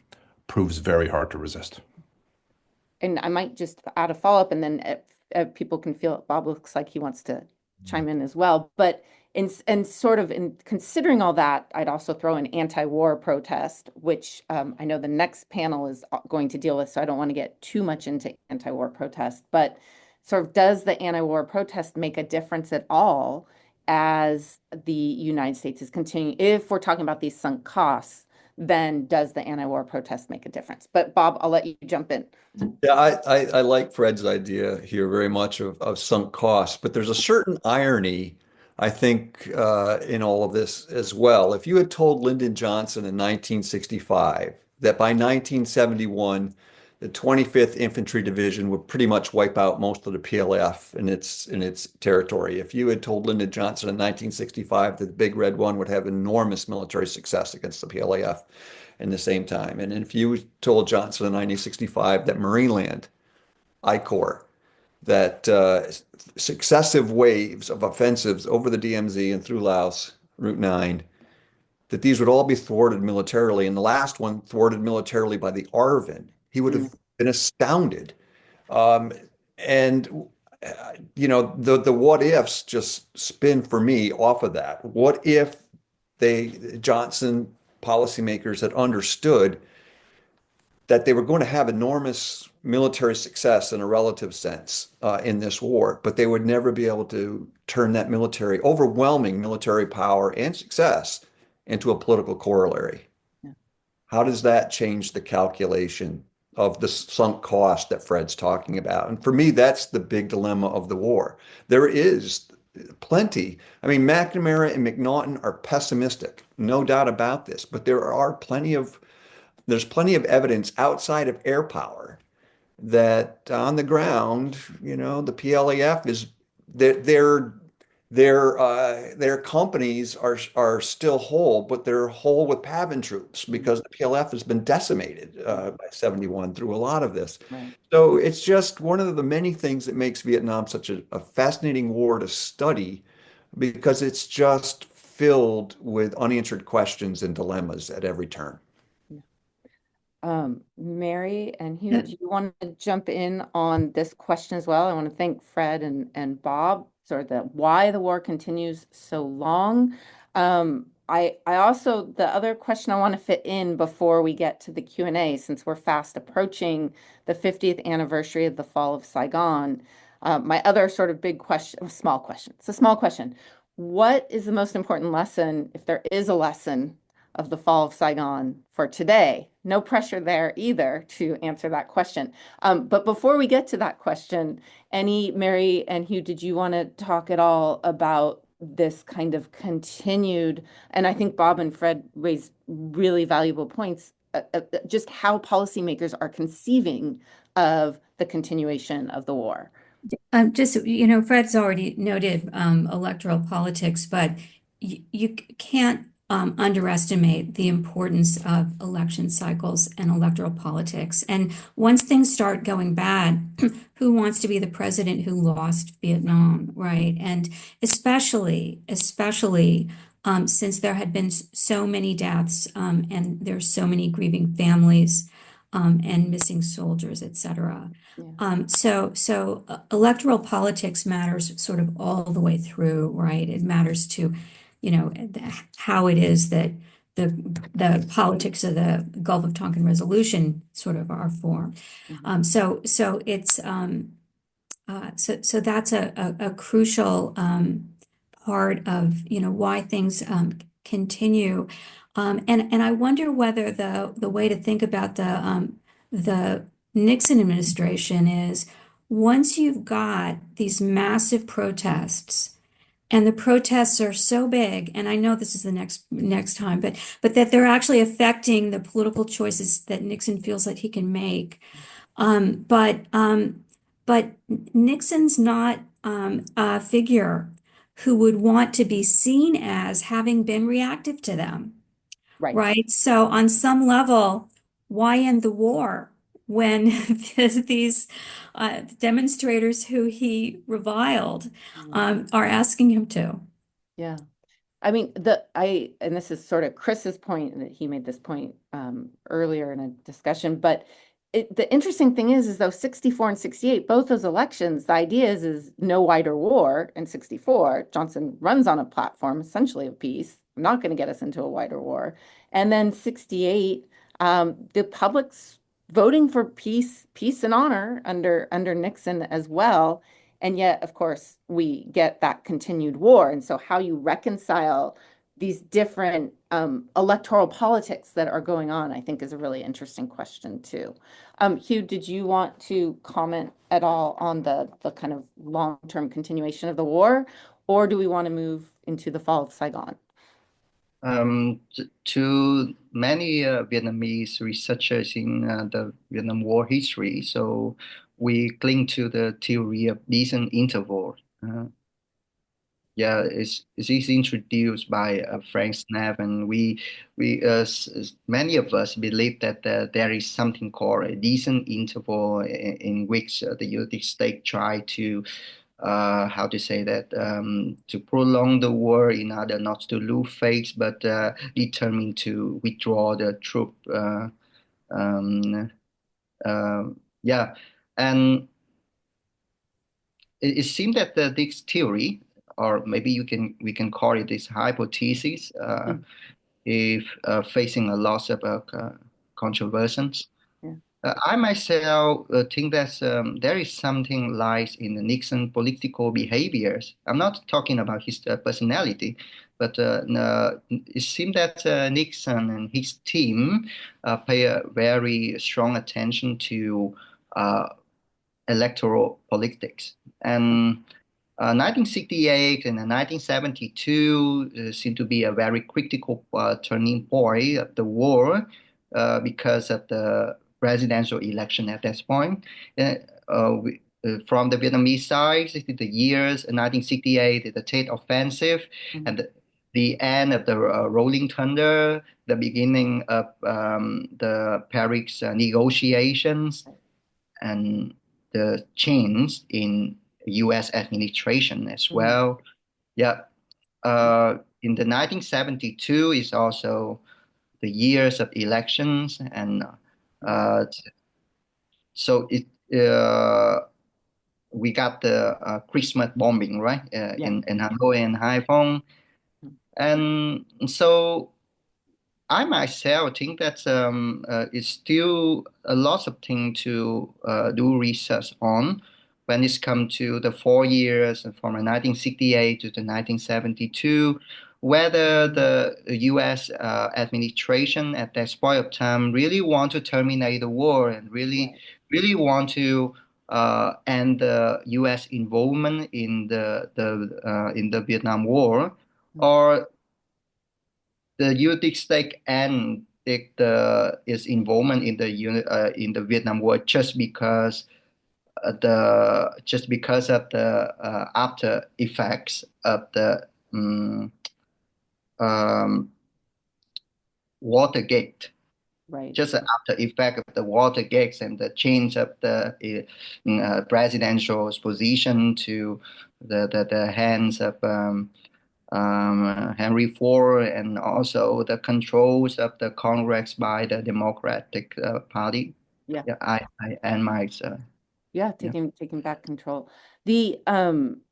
S3: proves very hard to resist.
S2: And I might just add a follow-up, and then people can feel Bob looks like he wants to chime in as well. But in sort of in considering all that, I'd also throw in anti-war protest, which I know the next panel is going to deal with, so I don't want to get too much into anti-war protest. But sort of, does the anti-war protest make a difference at all as the United States is continuing? If we're talking about these sunk costs, then does the anti-war protest make a difference? But Bob, I'll let you jump in.
S4: Yeah, I like Fred's idea here very much of sunk costs, but there's a certain irony, I think, in all of this as well. If you had told Lyndon Johnson in 1965 that by 1971, the 25th Infantry Division would pretty much wipe out most of the PLF in its territory. If you had told Lyndon Johnson in 1965 that the Big Red One would have enormous military success against the PLAF in the same time, and if you told Johnson in 1965 that Marineland, I Corps, that successive waves of offensives over the DMZ and through Laos, Route 9, that these would all be thwarted militarily, and the last one thwarted militarily by the ARVN, he would have been astounded. And the what ifs just spin for me off of that. What if Johnson policymakers had understood that they were going to have enormous military success in a relative sense in this war, but they would never be able to turn that overwhelming military power and success into a political corollary.
S2: Yeah.
S4: How does that change the calculation of the sunk cost that Fred's talking about? And for me, that's the big dilemma of the war. There is plenty. I mean, McNamara and McNaughton are pessimistic, no doubt about this, but there's plenty of evidence outside of air power that on the ground, the PLAF is their companies are still whole, but they're whole with Pavan troops because the PLF has been decimated by 71 through a lot of this.
S2: Right.
S4: So it's just one of the many things that makes Vietnam such a fascinating war to study because it's just filled with unanswered questions and dilemmas at every turn.
S2: Mary and Hiếu, do you want to jump in on this question as well? I want to thank Fred and Bob, sort of the why the war continues so long. I also, the other question I want to fit in before we get to the Q&A, since we're fast approaching the 50th anniversary of the fall of Saigon, my other sort of big question, small question, it's a small question. What is the most important lesson, if there is a lesson, of the fall of Saigon for today? No pressure there either to answer that question. But before we get to that question, Mary and Hiếu, did you want to talk at all about this kind of continued, and I think Bob and Fred raised really valuable points, just how policymakers are conceiving of the continuation of the war?
S5: Fred's already noted electoral politics, but you can't underestimate the importance of election cycles and electoral politics. And once things start going bad, who wants to be the president who lost Vietnam, right? And especially since there had been so many deaths and there's so many grieving families and missing soldiers, et cetera.
S2: Yeah.
S5: So electoral politics matters sort of all the way through, right? It matters to how it is that the politics of the Gulf of Tonkin resolution sort of are formed.
S2: Mm-hmm.
S5: So that's a crucial part of why things continue. And I wonder whether the way to think about the Nixon administration is once you've got these massive protests. And the protests are so big, and I know this is the next time, but that they're actually affecting the political choices that Nixon feels like he can make. But Nixon's not a figure who would want to be seen as having been reactive to them. Right? So on some level, why end the war when these demonstrators who he reviled are asking him to?
S2: Yeah. I mean, and this is sort of Chris's point, that he made this point earlier in a discussion, but the interesting thing is though 64 and 68, both those elections, the idea is no wider war. In 64, Johnson runs on a platform essentially of peace. I'm not going to get us into a wider war. And then 68, the public's voting for peace and honor under Nixon as well. And yet, of course, we get that continued war. And so how you reconcile these different electoral politics that are going on, I think, is a really interesting question too. Hiếu, did you want to comment at all on the kind of long-term continuation of the war, or do we want to move into the fall of Saigon?
S6: To many Vietnamese researchers in the Vietnam War history, so we cling to the theory of decent interval. It's introduced by Frank Snapp, and many of us believe that there is something called a decent interval in which the United States try to to prolong the war in order not to lose face, but determined to withdraw the troop. And it seems that this theory, or maybe we can call it this hypothesis, if facing a loss of controversies.
S2: Yeah.
S6: I myself think that there is something lies in the Nixon political behaviors. I'm not talking about his personality, but it seems that Nixon and his team pay a very strong attention to uh, electoral politics. And 1968 and 1972 seem to be a very critical turning point of the war because of the presidential election at that point. From the Vietnamese side, the years 1968, the Tet Offensive, and the end of the Rolling Thunder, the beginning of the Paris negotiations, and the change in U.S. administration as well. Yeah. In the 1972 is also the years of elections, and so we got the Christmas bombing, right? In Hanoi and Haiphong. And so I myself think that it's still a lot of things to do research on when it's come to the 4 years from 1968 to the 1972, whether the U.S. Administration at that point of time really want to terminate the war and really want to end the U.S. involvement in the Vietnam War, or the United States and its involvement in the Vietnam War just because of the after effects of the Watergate.
S2: Right.
S6: Just after effect of the Watergate and the change of the presidential position to the hands of Henry Ford, and also the controls of the Congress by the Democratic Party.
S2: Yeah.
S6: I and my
S2: taking back control.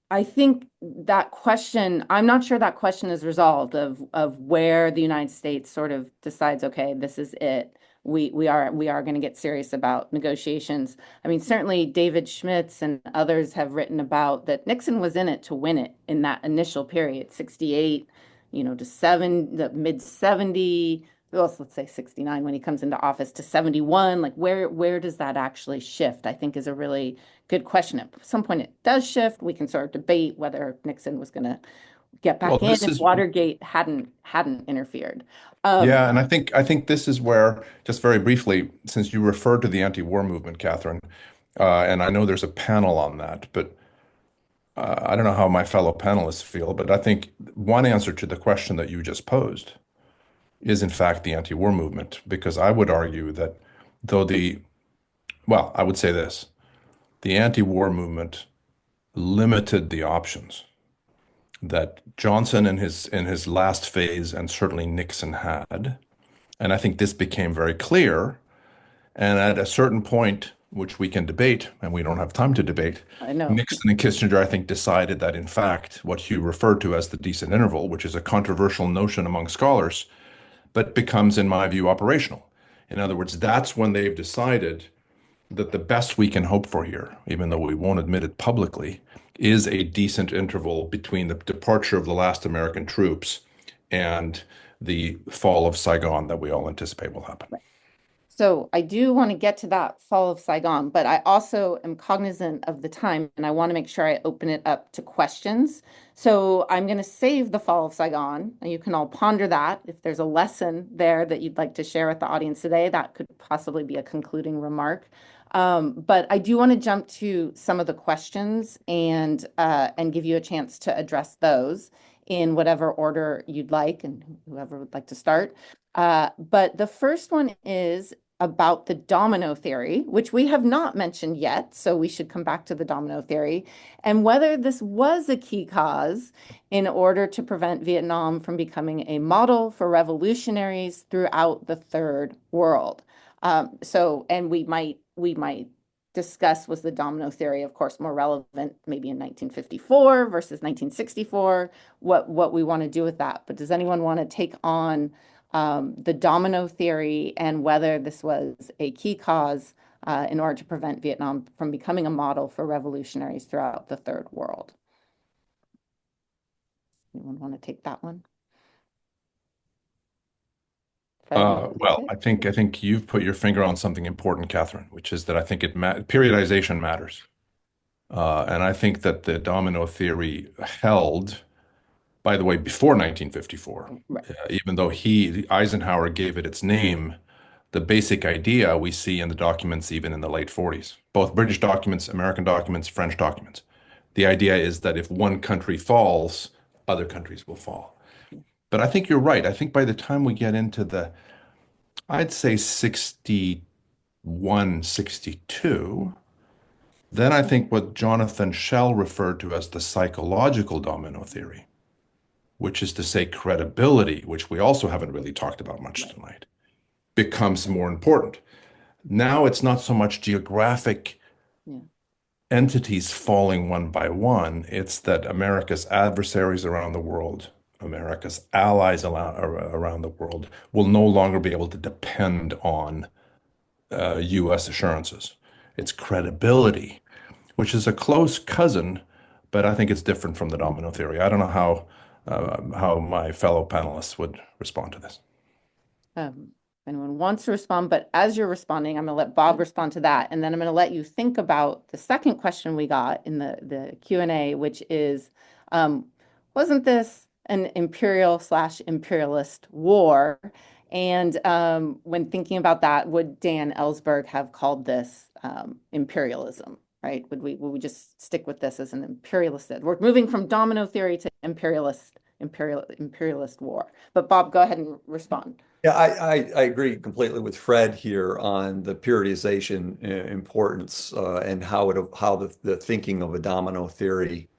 S2: I think that question, I'm not sure that question is resolved of where the United States sort of decides, okay, this is it. We are going to get serious about negotiations. I mean, certainly David Schmitz and others have written about that Nixon was in it to win it in that initial period, 68, to the mid 70, well, let's say 69 when he comes into office, to 71. Like where does that actually shift? I think is a really good question. At some point it does shift. We can sort of debate whether Nixon was going to get back in if Watergate hadn't interfered.
S3: Yeah, and I think this is where, just very briefly, since you referred to the anti-war movement, Kathryn, and I know there's a panel on that, but I don't know how my fellow panelists feel, but I think one answer to the question that you just posed is in fact the anti-war movement, because I would argue that I would say this, the anti-war movement limited the options that Johnson in his last phase and certainly Nixon had. And I think this became very clear. And at a certain point, which we can debate, and we don't have time to debate,
S2: I know.
S3: Nixon and Kissinger, I think, decided that, in fact, what Hugh referred to as the decent interval, which is a controversial notion among scholars, but becomes, in my view, operational. In other words, that's when they've decided that the best we can hope for here, even though we won't admit it publicly, is a decent interval between the departure of the last American troops and the fall of Saigon that we all anticipate will happen.
S2: Right. So I do want to get to that fall of Saigon, but I also am cognizant of the time, and I want to make sure I open it up to questions. So I'm going to save the fall of Saigon, and you can all ponder that. If there's a lesson there that you'd like to share with the audience today, that could possibly be a concluding remark. But I do want to jump to some of the questions and give you a chance to address those in whatever order you'd like, and whoever would like to start. But the first one is about the domino theory, which we have not mentioned yet, so we should come back to the domino theory, and whether this was a key cause in order to prevent Vietnam from becoming a model for revolutionaries throughout the Third World. And we might discuss, was the domino theory, of course, more relevant maybe in 1954 versus 1964, what we want to do with that. But does anyone want to take on the domino theory and whether this was a key cause in order to prevent Vietnam from becoming a model for revolutionaries throughout the Third World. Anyone want to take that one? Fred,
S3: Well, I think you've put your finger on something important, Kathryn, which is that I think periodization matters. And I think that the domino theory held, by the way, before 1954,
S2: Right.
S3: even though Eisenhower gave it its name, the basic idea we see in the documents even in the late 40s, both British documents, American documents, French documents. The idea is that if one country falls, other countries will fall. But I think you're right. I think by the time we get into I'd say 61, 62, then I think what Jonathan Schell referred to as the psychological domino theory, which is to say credibility, which we also haven't really talked about much tonight, becomes more important. Now it's not so much geographic entities falling one by one. It's that America's adversaries around the world, America's allies around the world, will no longer be able to depend on U.S. assurances. It's credibility, which is a close cousin, but I think it's different from the domino theory. I don't know how my fellow panelists would respond to this.
S2: Anyone wants to respond, but as you're responding, I'm going to let Bob respond to that, and then I'm going to let you think about the second question we got in the Q&A, which is, wasn't this an imperial/imperialist war? And when thinking about that, would Dan Ellsberg have called this imperialism? Right? Would we just stick with this as an imperialist? We're moving from domino theory to imperialist war. But Bob, go ahead and respond.
S4: Yeah, I agree completely with Fred here on the periodization importance and how the thinking of a domino theory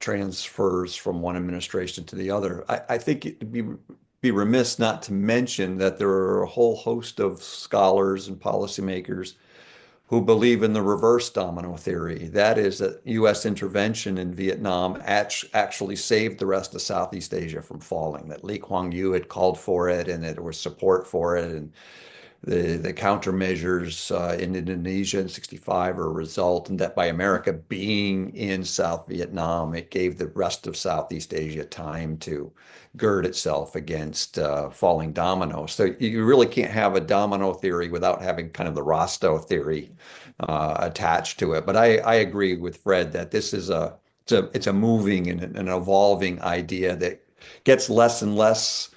S4: transfers from one administration to the other. I think it'd be remiss not to mention that there are a whole host of scholars and policymakers who believe in the reverse domino theory. That is that U.S. intervention in Vietnam actually saved the rest of Southeast Asia from falling, that Lee Kuan Yew had called for it and there was support for it. And the countermeasures in Indonesia in 65 are a result, and that by America being in South Vietnam, it gave the rest of Southeast Asia time to gird itself against falling dominoes. So you really can't have a domino theory without having kind of the Rostow theory attached to it. But I agree with Fred that this is it's a moving and an evolving idea that gets less and less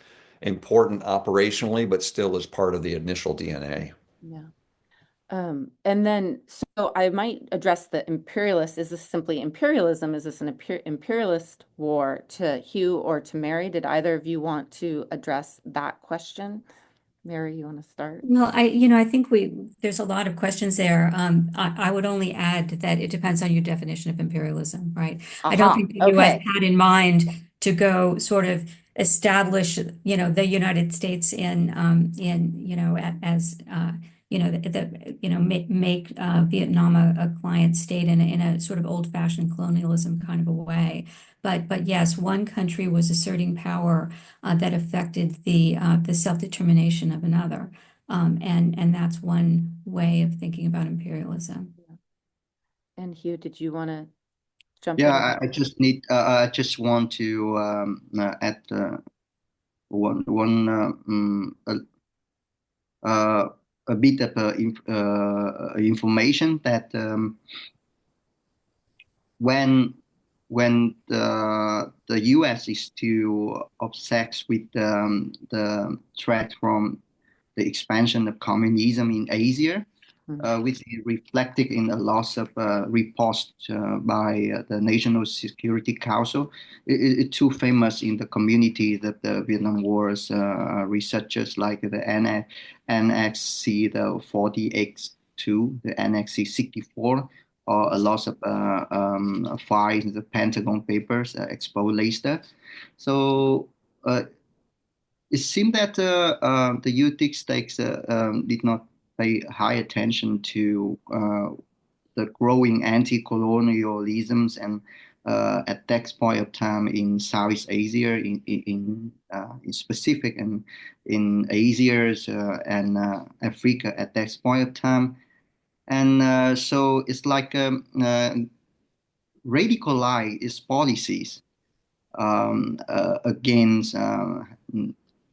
S4: important operationally, but still is part of the initial DNA.
S2: Yeah. And then, so I might address the imperialist. Is this simply imperialism? Is this an imperialist war? To Hugh or to Mary? Did either of you want to address that question? Mary, you want to start?
S5: Well, I think there's a lot of questions there. I would only add that it depends on your definition of imperialism, right? I don't think the U.S. had in mind to go sort of establish, the United States make Vietnam a client state in a sort of old-fashioned colonialism kind of a way. But yes, one country was asserting power that affected the self-determination of another, and that's one way of thinking about imperialism.
S2: And Hugh, did you want to jump in?
S6: Yeah, I just want to add a bit of information that when the U.S. is too obsessed with the threat from the expansion of communism in Asia, which is reflected in a loss of reports by the National Security Council. It's too famous in the community that the Vietnam Wars researchers like the NXC, the 40X2, the NXC 64, or a lot of files in the Pentagon Papers exposed later. So it seemed that the United States did not pay high attention to the growing anti-colonialisms and at that point of time in Southeast Asia, in specific, and in Asia and Africa at that point of time. And so it's like radicalize its policies against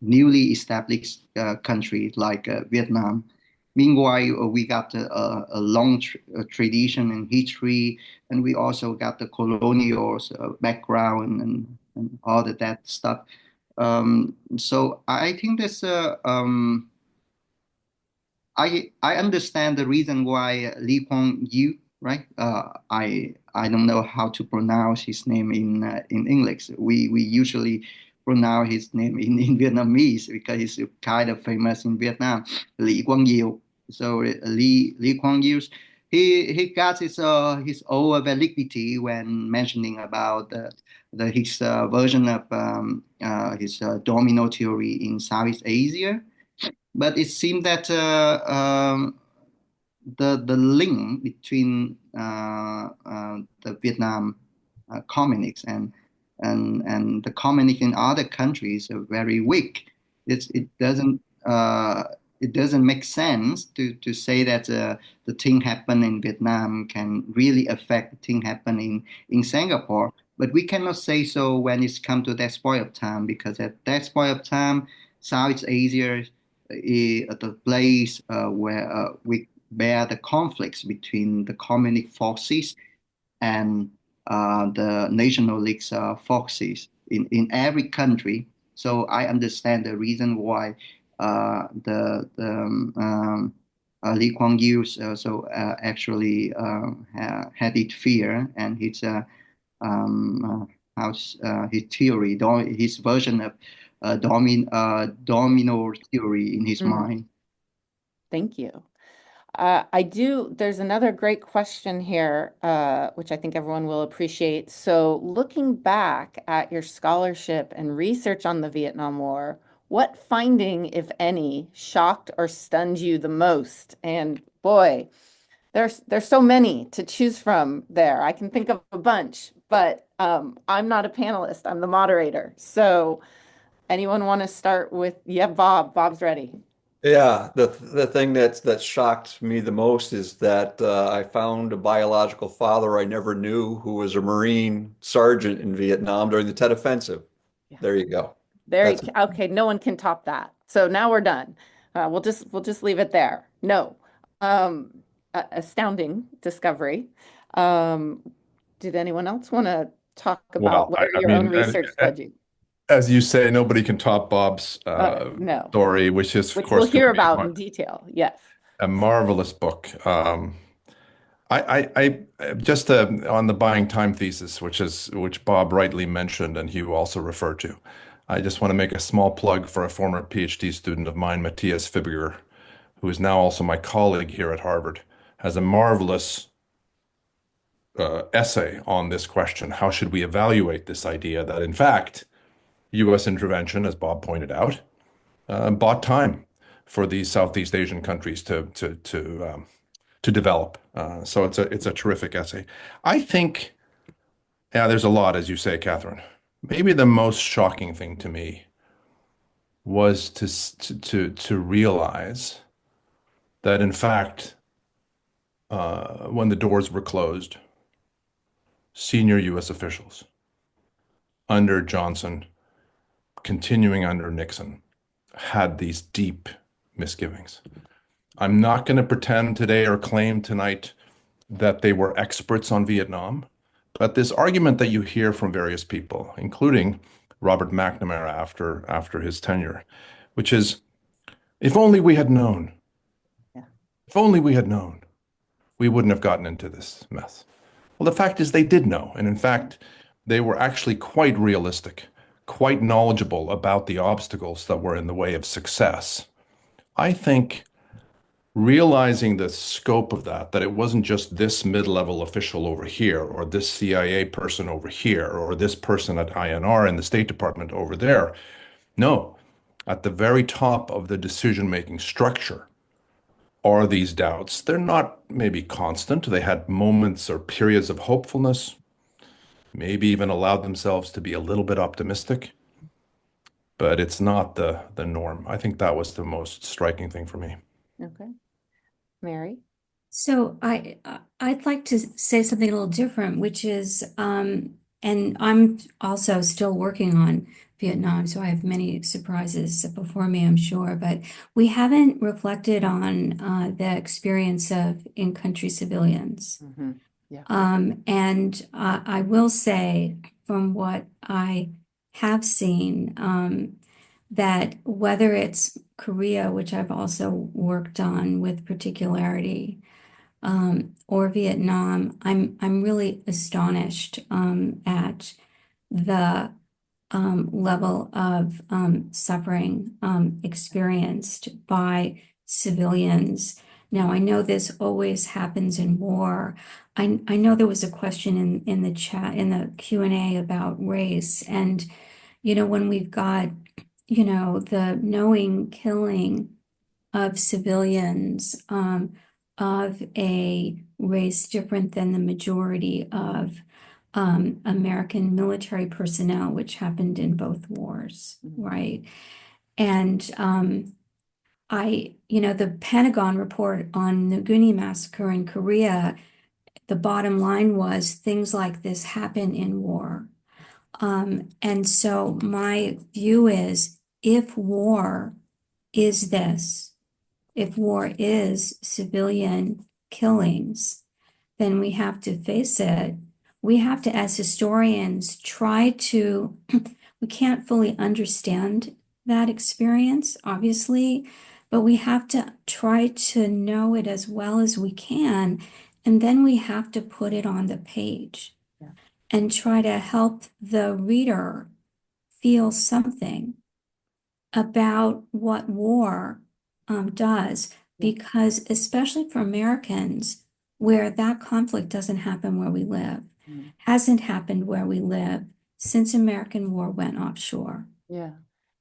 S6: newly established countries like Vietnam. Meanwhile, we got a long tradition and history, and we also got the colonial background and all of that stuff. So I think this I understand the reason why Lee Kuan Yew, right? I don't know how to pronounce his name in English. We usually pronounce his name in Vietnamese because he's kind of famous in Vietnam. Lee Kuan Yew. So Lee Kuan Yew, he got his own validity when mentioning about his version of his domino theory in Southeast Asia. But it seemed that the link between the Vietnam communists and the communists in other countries are very weak. It doesn't make sense to say that the thing happen in Vietnam can really affect the thing happening in Singapore. But we cannot say so when it's come to that point of time, because at that point of time, Southeast Asia is the place where we bear the conflicts between the communist forces and the nationalist forces in every country. So I understand the reason why Lee Kuan Yew actually had it fear, and his theory, his version of domino theory in his mind.
S2: Thank you. There's another great question here, which I think everyone will appreciate. So looking back at your scholarship and research on the Vietnam War, what finding, if any, shocked or stunned you the most? And boy, there's so many to choose from there. I can think of a bunch, but I'm not a panelist, I'm the moderator. So anyone want to start with, yeah, Bob. Bob's ready.
S4: Yeah, the thing that shocked me the most is that I found a biological father I never knew who was a Marine sergeant in Vietnam during the Tet Offensive.
S2: Yeah.
S4: There you go.
S2: Okay, no one can top that. So now we're done. We'll just leave it there. No, astounding discovery. Did anyone else want to talk about what your own research led you?
S3: As you say, nobody can top Bob's
S2: no.
S3: story, which is, of course,
S2: we'll hear about in detail. Yes.
S3: A marvelous book. I just on the buying time thesis, which Bob rightly mentioned and Hiếu also referred to. I just want to make a small plug for a former PhD student of mine, Matthias Fibiger, who is now also my colleague here at Harvard, has a marvelous essay on this question. How should we evaluate this idea that, in fact, U.S. intervention, as Bob pointed out, bought time for these Southeast Asian countries to develop. So it's a terrific essay. I think, yeah, there's a lot, as you say, Kathryn. Maybe the most shocking thing to me was to realize that, in fact, when the doors were closed, senior U.S. officials under Johnson, continuing under Nixon, had these deep misgivings. I'm not going to pretend today or claim tonight that they were experts on Vietnam, but this argument that you hear from various people, including Robert McNamara after his tenure, which is, if only we had known, if only we had known, we wouldn't have gotten into this mess. Well, the fact is they did know, and in fact, they were actually quite realistic, quite knowledgeable about the obstacles that were in the way of success. I think realizing the scope of that it wasn't just this mid-level official over here, or this CIA person over here, or this person at INR in the State Department over there. No, at the very top of the decision-making structure are these doubts. They're not maybe constant. They had moments or periods of hopefulness, maybe even allowed themselves to be a little bit optimistic, but it's not the norm. I think that was the most striking thing for me.
S2: Okay. Mary?
S5: So I'd like to say something a little different, which is, and I'm also still working on Vietnam, so I have many surprises before me, I'm sure, but we haven't reflected on the experience of in-country civilians.
S2: Mm-hmm. Yeah.
S5: And I will say, from what I have seen, that whether it's Korea, which I've also worked on with particularity, or Vietnam, I'm really astonished at the level of suffering experienced by civilians. Now, I know this always happens in war. I know there was a question in the chat, in the Q&A about race. And, when we've got, the knowing killing of civilians of a race different than the majority of American military personnel, which happened in both wars, right? And the Pentagon report on the Guni massacre in Korea, the bottom line was things like this happen in war. And so my view is, if war is this, if war is civilian killings, then we have to face it. We have to, as historians, try to, we can't fully understand that experience, obviously, but we have to try to know it as well as we can. And then we have to put it on the page and try to help the reader feel something about what war does, because especially for Americans, where that conflict doesn't happen where we live, hasn't happened where we live since American war went offshore.
S2: Yeah.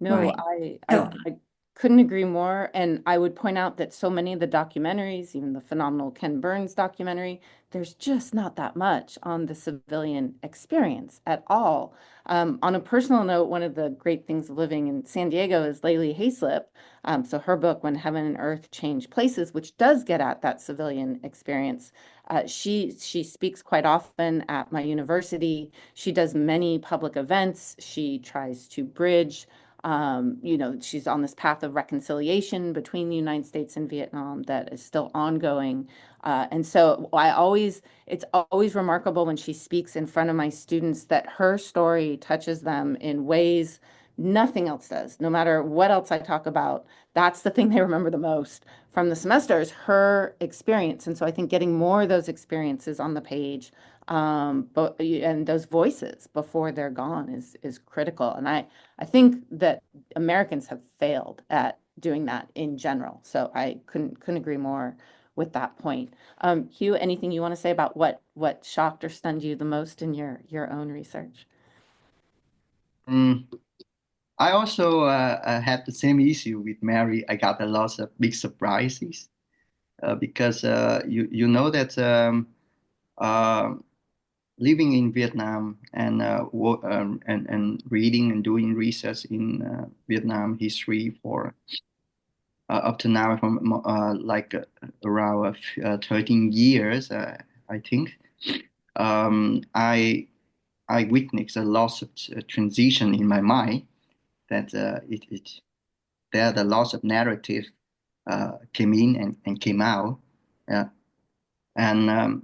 S2: No,
S5: Right.
S2: I couldn't agree more. And I would point out that so many of the documentaries, even the phenomenal Ken Burns documentary, there's just not that much on the civilian experience at all. On a personal note, one of the great things of living in San Diego is Layli Hayslip. So her book, When Heaven and Earth Change Places, which does get at that civilian experience. She speaks quite often at my university. She does many public events. She tries to bridge, she's on this path of reconciliation between the United States and Vietnam that is still ongoing. And so it's always remarkable when she speaks in front of my students that her story touches them in ways nothing else does. No matter what else I talk about, that's the thing they remember the most from the semester is her experience. And so I think getting more of those experiences on the page, and those voices before they're gone is critical. And I think that Americans have failed at doing that in general. So I couldn't agree more with that point. Hiếu, anything you want to say about what shocked or stunned you the most in your own research?
S6: I also had the same issue with Mary. I got a lot of big surprises because you know that living in Vietnam and and reading and doing research in Vietnam history for up to now from around 13 years, I think. I witnessed a lot of transition in my mind that there the loss of narrative came in and came out. And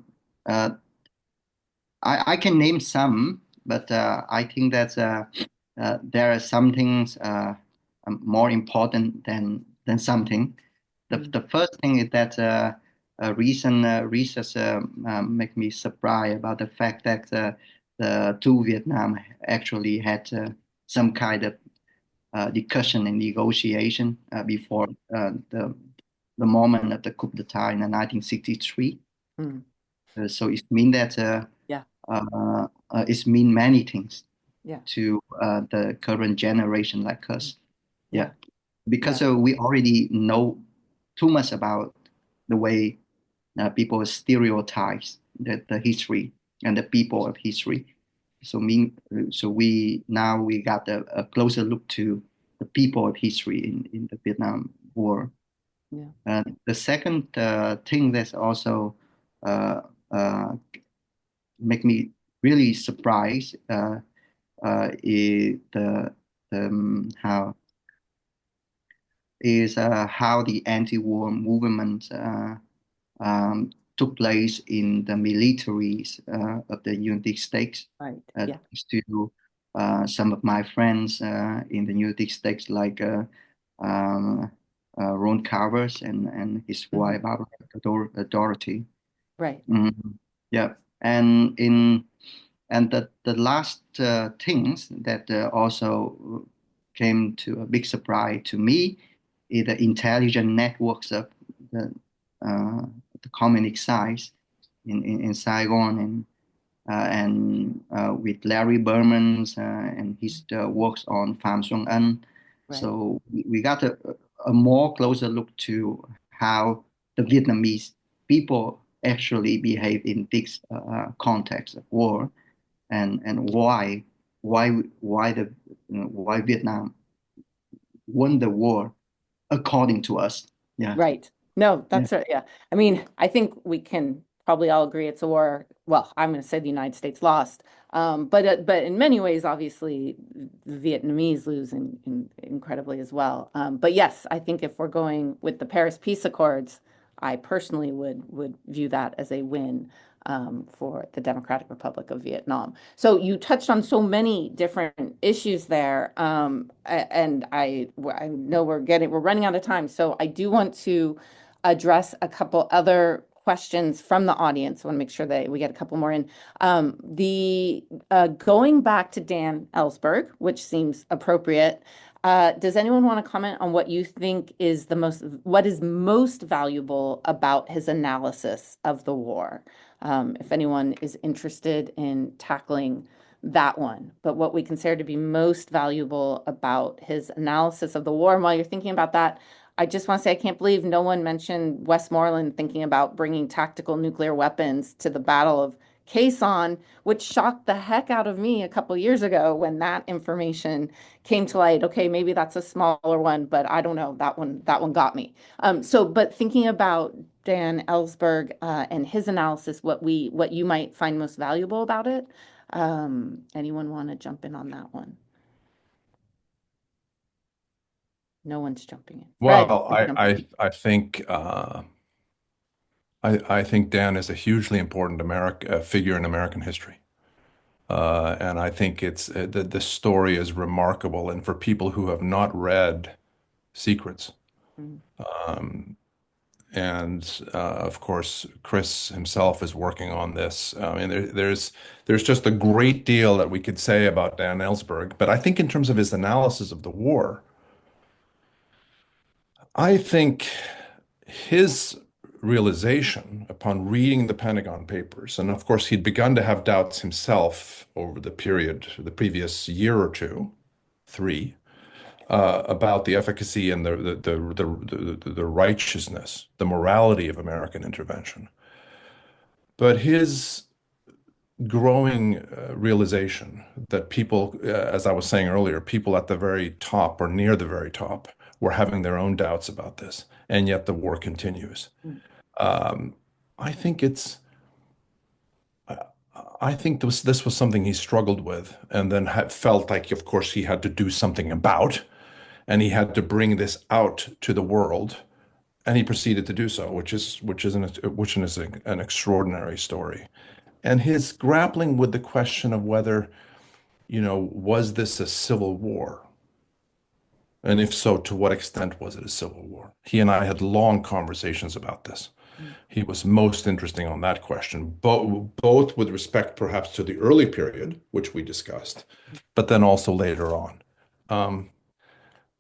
S6: I can name some, but I think that there are some things more important than something. The first thing is that recent research make me surprised about the fact that the two Vietnam actually had some kind of discussion and negotiation before the moment of the coup d'etat in 1963. So it means that it means many things to the current generation like us. Because we already know too much about the way people stereotypes the history and the people of history. So we got a closer look to the people of history in the Vietnam War.
S2: Yeah.
S6: The second thing that's also uh, make me really surprised is how the anti-war movement took place in the militaries of the United States.
S2: Right.
S6: Thanks to some of my friends in the United States, like Ron Carvers and his wife, Dorothy.
S2: Right.
S6: Yeah, and the last things that also came to a big surprise to me is the intelligent networks of uh, the communist sides in Saigon and with Larry Berman's and his works on Pham Xuân Ân.
S2: Right.
S6: So we got a more closer look to how the Vietnamese people actually behave in this context of war, and why Vietnam won the war according to us. Yeah.
S2: Right. No, that's right. Yeah. I mean, I think we can probably all agree it's a war. Well, I'm going to say the United States lost. But in many ways, obviously, the Vietnamese lose incredibly as well. But yes, I think if we're going with the Paris Peace Accords, I personally would view that as a win for the Democratic Republic of Vietnam. So you touched on so many different issues there, and I know we're running out of time. So I do want to address a couple other questions from the audience. I want to make sure that we get a couple more in. Going back to Dan Ellsberg, which seems appropriate. Does anyone want to comment on what you think is what is most valuable about his analysis of the war? If anyone is interested in tackling that one, but what we consider to be most valuable about his analysis of the war. And while you're thinking about that, I just want to say I can't believe no one mentioned Westmoreland thinking about bringing tactical nuclear weapons to the Battle of Quezon on, which shocked the heck out of me a couple years ago when that information came to light. Okay, maybe that's a smaller one, but I don't know. That one got me. But thinking about Dan Ellsberg and his analysis, what you might find most valuable about it. Anyone want to jump in on that one? No one's jumping in. Fred,
S3: Well, I think Dan is a hugely important figure in American history. And I think the story is remarkable. And for people who have not read Secrets, and of course, Chris himself is working on this. I mean, there's just a great deal that we could say about Dan Ellsberg. But I think in terms of his analysis of the war, I think his realization upon reading the Pentagon Papers, and of course he'd begun to have doubts himself over the previous year or two, three, about the efficacy and the righteousness, the morality of American intervention. But his growing realization that people, as I was saying earlier, people at the very top or near the very top were having their own doubts about this, and yet the war continues. I think this was something he struggled with, and then felt like, of course, he had to do something about, and he had to bring this out to the world, and he proceeded to do so, which is an extraordinary story. And his grappling with the question of whether, was this a civil war? And if so, to what extent was it a civil war? He and I had long conversations about this. He was most interesting on that question, both with respect perhaps to the early period, which we discussed, but then also later on.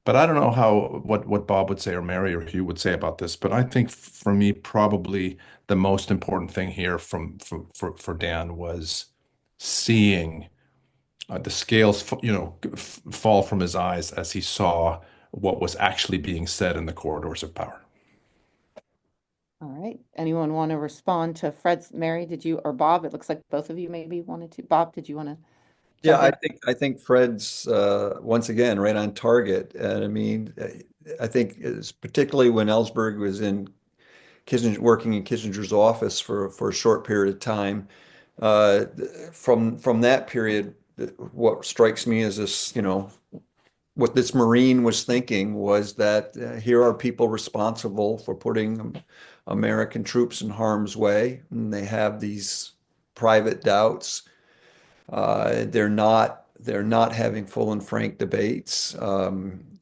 S3: But I don't know what Bob would say, or Mary or Hugh would say about this. But I think for me, probably the most important thing here for Dan was seeing the scales, fall from his eyes as he saw what was actually being said in the corridors of power.
S2: All right. Anyone want to respond to Fred's? Mary, did you, or Bob? It looks like both of you maybe wanted to. Bob, did you want to?
S4: Yeah,
S2: jump
S4: I think Fred's once again right on target. And I mean, I think it's particularly when Ellsberg was in Kissinger, working in Kissinger's office for a short period of time. Uh, from that period, what strikes me as this, what this Marine was thinking was that here are people responsible for putting American troops in harm's way, and they have these private doubts. They're not having full and frank debates.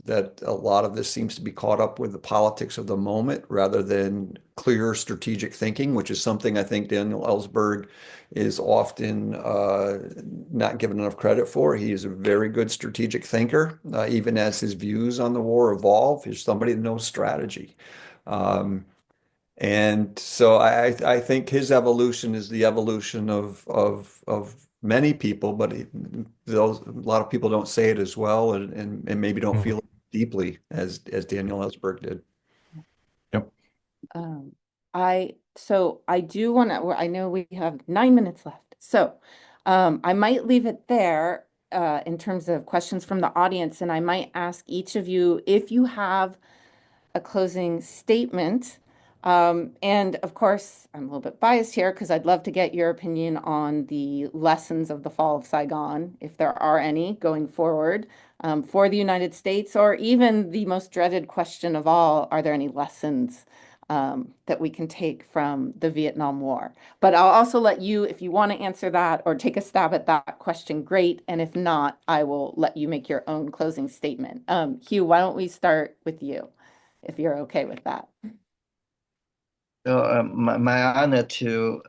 S4: That a lot of this seems to be caught up with the politics of the moment rather than clear strategic thinking, which is something I think Daniel Ellsberg is often not given enough credit for. He is a very good strategic thinker, even as his views on the war evolve. He's somebody that knows strategy. Um, and so I think his evolution is the evolution of many people, but those a lot of people don't say it as well, and maybe don't feel it deeply as Daniel Ellsberg did.
S3: Yep.
S2: I do want to, I know we have 9 minutes left. So I might leave it there in terms of questions from the audience, and I might ask each of you if you have a closing statement. And of course, I'm a little bit biased here because I'd love to get your opinion on the lessons of the fall of Saigon, if there are any going forward for the United States, or even the most dreaded question of all, are there any lessons that we can take from the Vietnam War? But I'll also let you, if you want to answer that or take a stab at that question, great. And if not, I will let you make your own closing statement. Hiếu, why don't we start with you, if you're okay with that?
S6: So my honor to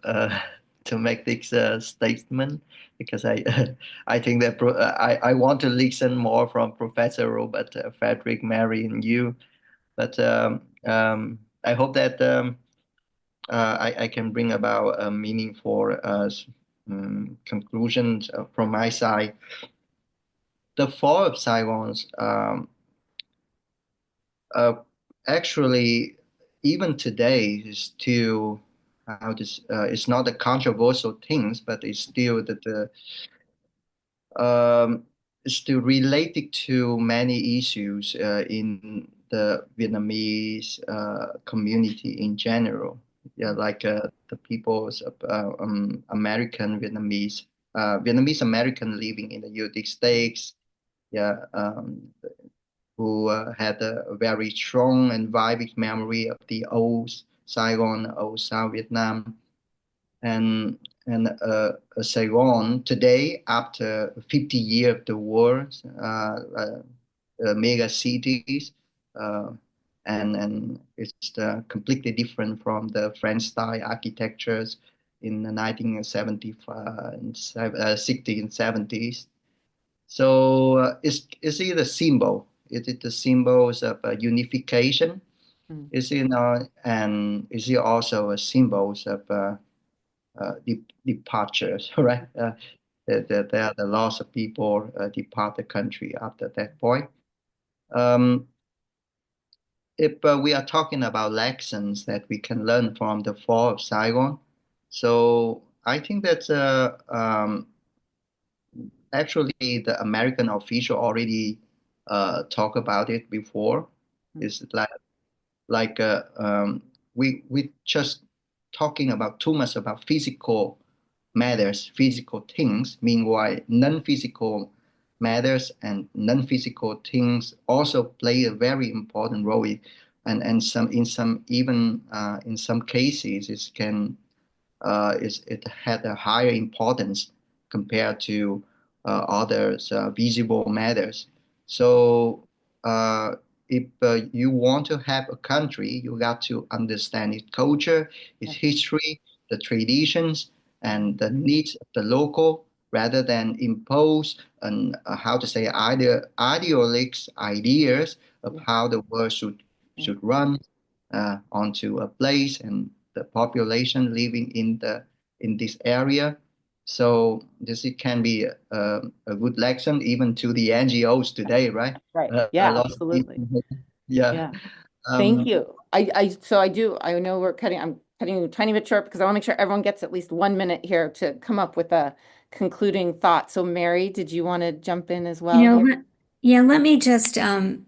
S6: make this statement, because I think that I want to listen more from Professor Robert, Fredrik, Mary, and you. But I hope that I can bring about a meaningful conclusions from my side. The fall of Saigon's actually, even today, is still it's not a controversial things, but it's still it's still related to many issues in the Vietnamese community in general. Yeah, like the people's American Vietnamese American living in the United States. Yeah, who had a very strong and vivid memory of the old Saigon, old South Vietnam, and Saigon today, after 50 years of the war, mega cities, and it's completely different from the French style architectures in the 1975 and 60s and 70s. So is it a symbol? Is it the symbols of unification? Is it and is it also a symbols of departures, right? There are the loss of people depart the country after that point. If we are talking about lessons that we can learn from the fall of Saigon, so I think that's actually the American official already talked about it before. It's like we just talking about too much about physical matters, physical things. Meanwhile, non-physical matters and non-physical things also play a very important role. And some in some even in some cases it had a higher importance compared to others visible matters. So if you want to have a country, you got to understand its culture, its history, the traditions, and the needs of the local, rather than impose and how to say ideological ideas of how the world should run onto a place and the population living in this area. So this it can be a good lesson even to the NGOs today, right?
S2: Right.
S6: A
S2: Yeah,
S6: lot of
S2: absolutely.
S6: people, yeah.
S2: Yeah. Thank you. I know I'm cutting a tiny bit short because I want to make sure everyone gets at least 1 minute here to come up with a concluding thought. So Mary, did you want to jump in as
S5: You
S2: well
S5: know,
S2: here?
S5: yeah, let me just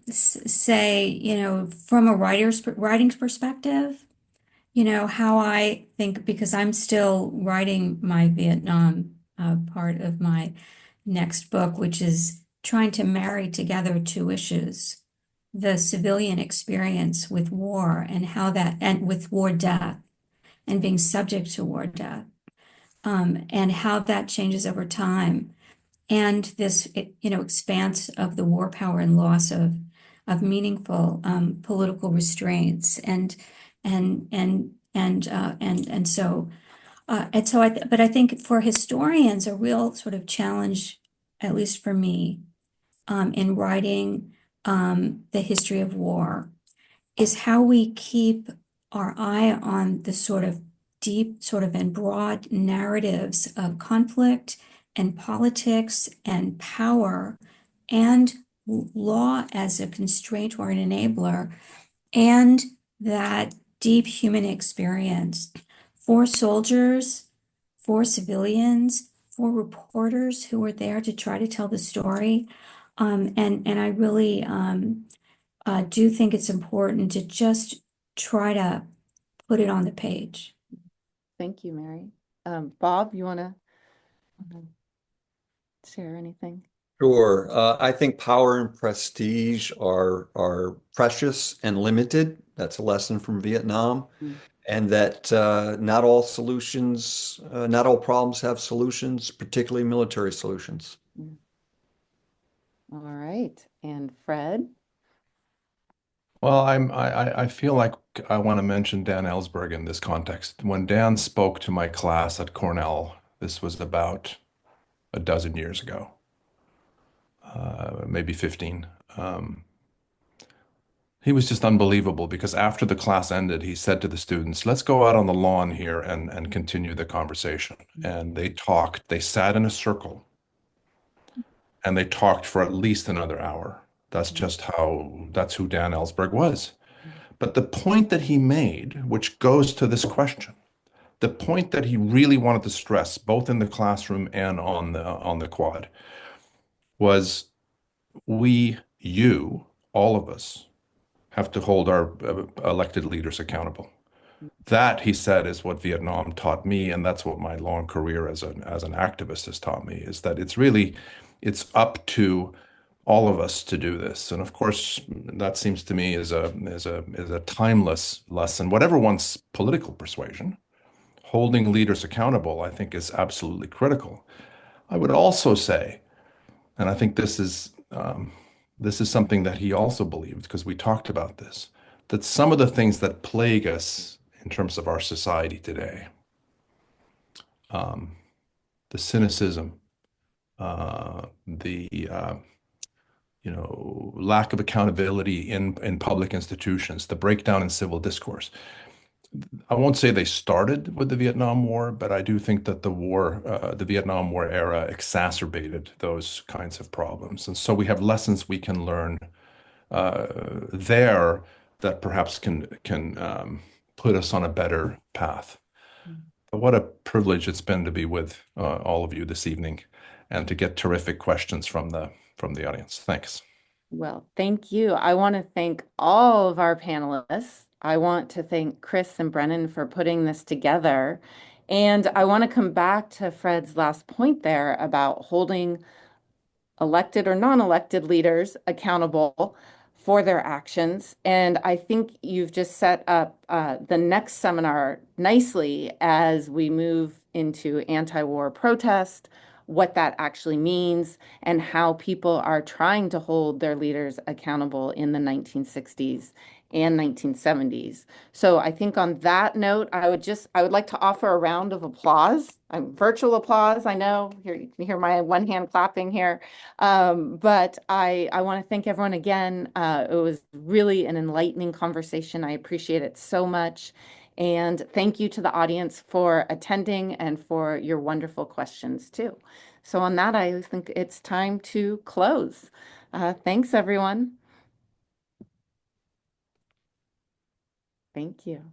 S5: say, from a writing perspective, how I think, because I'm still writing my Vietnam part of my next book, which is trying to marry together two issues, the civilian experience with war and how that, and with war death and being subject to war death, and how that changes over time. And this, expanse of the war power and loss of meaningful political restraints, but I think for historians, a real sort of challenge, at least for me, in writing the history of war, is how we keep our eye on the sort of deep, sort of and broad narratives of conflict and politics and power and law as a constraint or an enabler, and that deep human experience for soldiers, for civilians, for reporters who were there to try to tell the story. And I really do think it's important to just try to put it on the page.
S2: Thank you, Mary. Bob, you want to share anything?
S4: Sure. I think power and prestige are precious and limited. That's a lesson from Vietnam. And that not all solutions, not all problems have solutions, particularly military solutions.
S2: All right. And Fred?
S3: Well, I feel like I want to mention Dan Ellsberg in this context. When Dan spoke to my class at Cornell, this was about a dozen years ago, maybe 15. He was just unbelievable because after the class ended, he said to the students, let's go out on the lawn here and continue the conversation. And they talked, they sat in a circle and they talked for at least another hour. That's who Dan Ellsberg was. But the point that he made, which goes to this question, the point that he really wanted to stress, both in the classroom and on the quad, was all of us, have to hold our elected leaders accountable. That, he said, is what Vietnam taught me, and that's what my long career as an activist has taught me, is that it's up to all of us to do this. And of course, that seems to me is a timeless lesson. Whatever one's political persuasion, holding leaders accountable, I think, is absolutely critical. I would also say, and I think this is something that he also believed, because we talked about this, that some of the things that plague us in terms of our society today, the cynicism, the lack of accountability in public institutions, the breakdown in civil discourse. I won't say they started with the Vietnam War, but I do think that the Vietnam War era exacerbated those kinds of problems. And so we have lessons we can learn there that perhaps can put us on a better path. But what a privilege it's been to be with all of you this evening and to get terrific questions from the audience. Thanks.
S2: Well, thank you. I want to thank all of our panelists. I want to thank Chris and Brennan for putting this together. And I want to come back to Fred's last point there about holding elected or non-elected leaders accountable for their actions. And I think you've just set up the next seminar nicely as we move into anti-war protest, what that actually means, and how people are trying to hold their leaders accountable in the 1960s and 1970s. So I think on that note, I would like to offer a round of applause, virtual applause. I know here you can hear my one hand clapping here, but I want to thank everyone again. It was really an enlightening conversation. I appreciate it so much. And thank you to the audience for attending and for your wonderful questions too. So on that, I think it's time to close. Thanks, everyone. Thank you.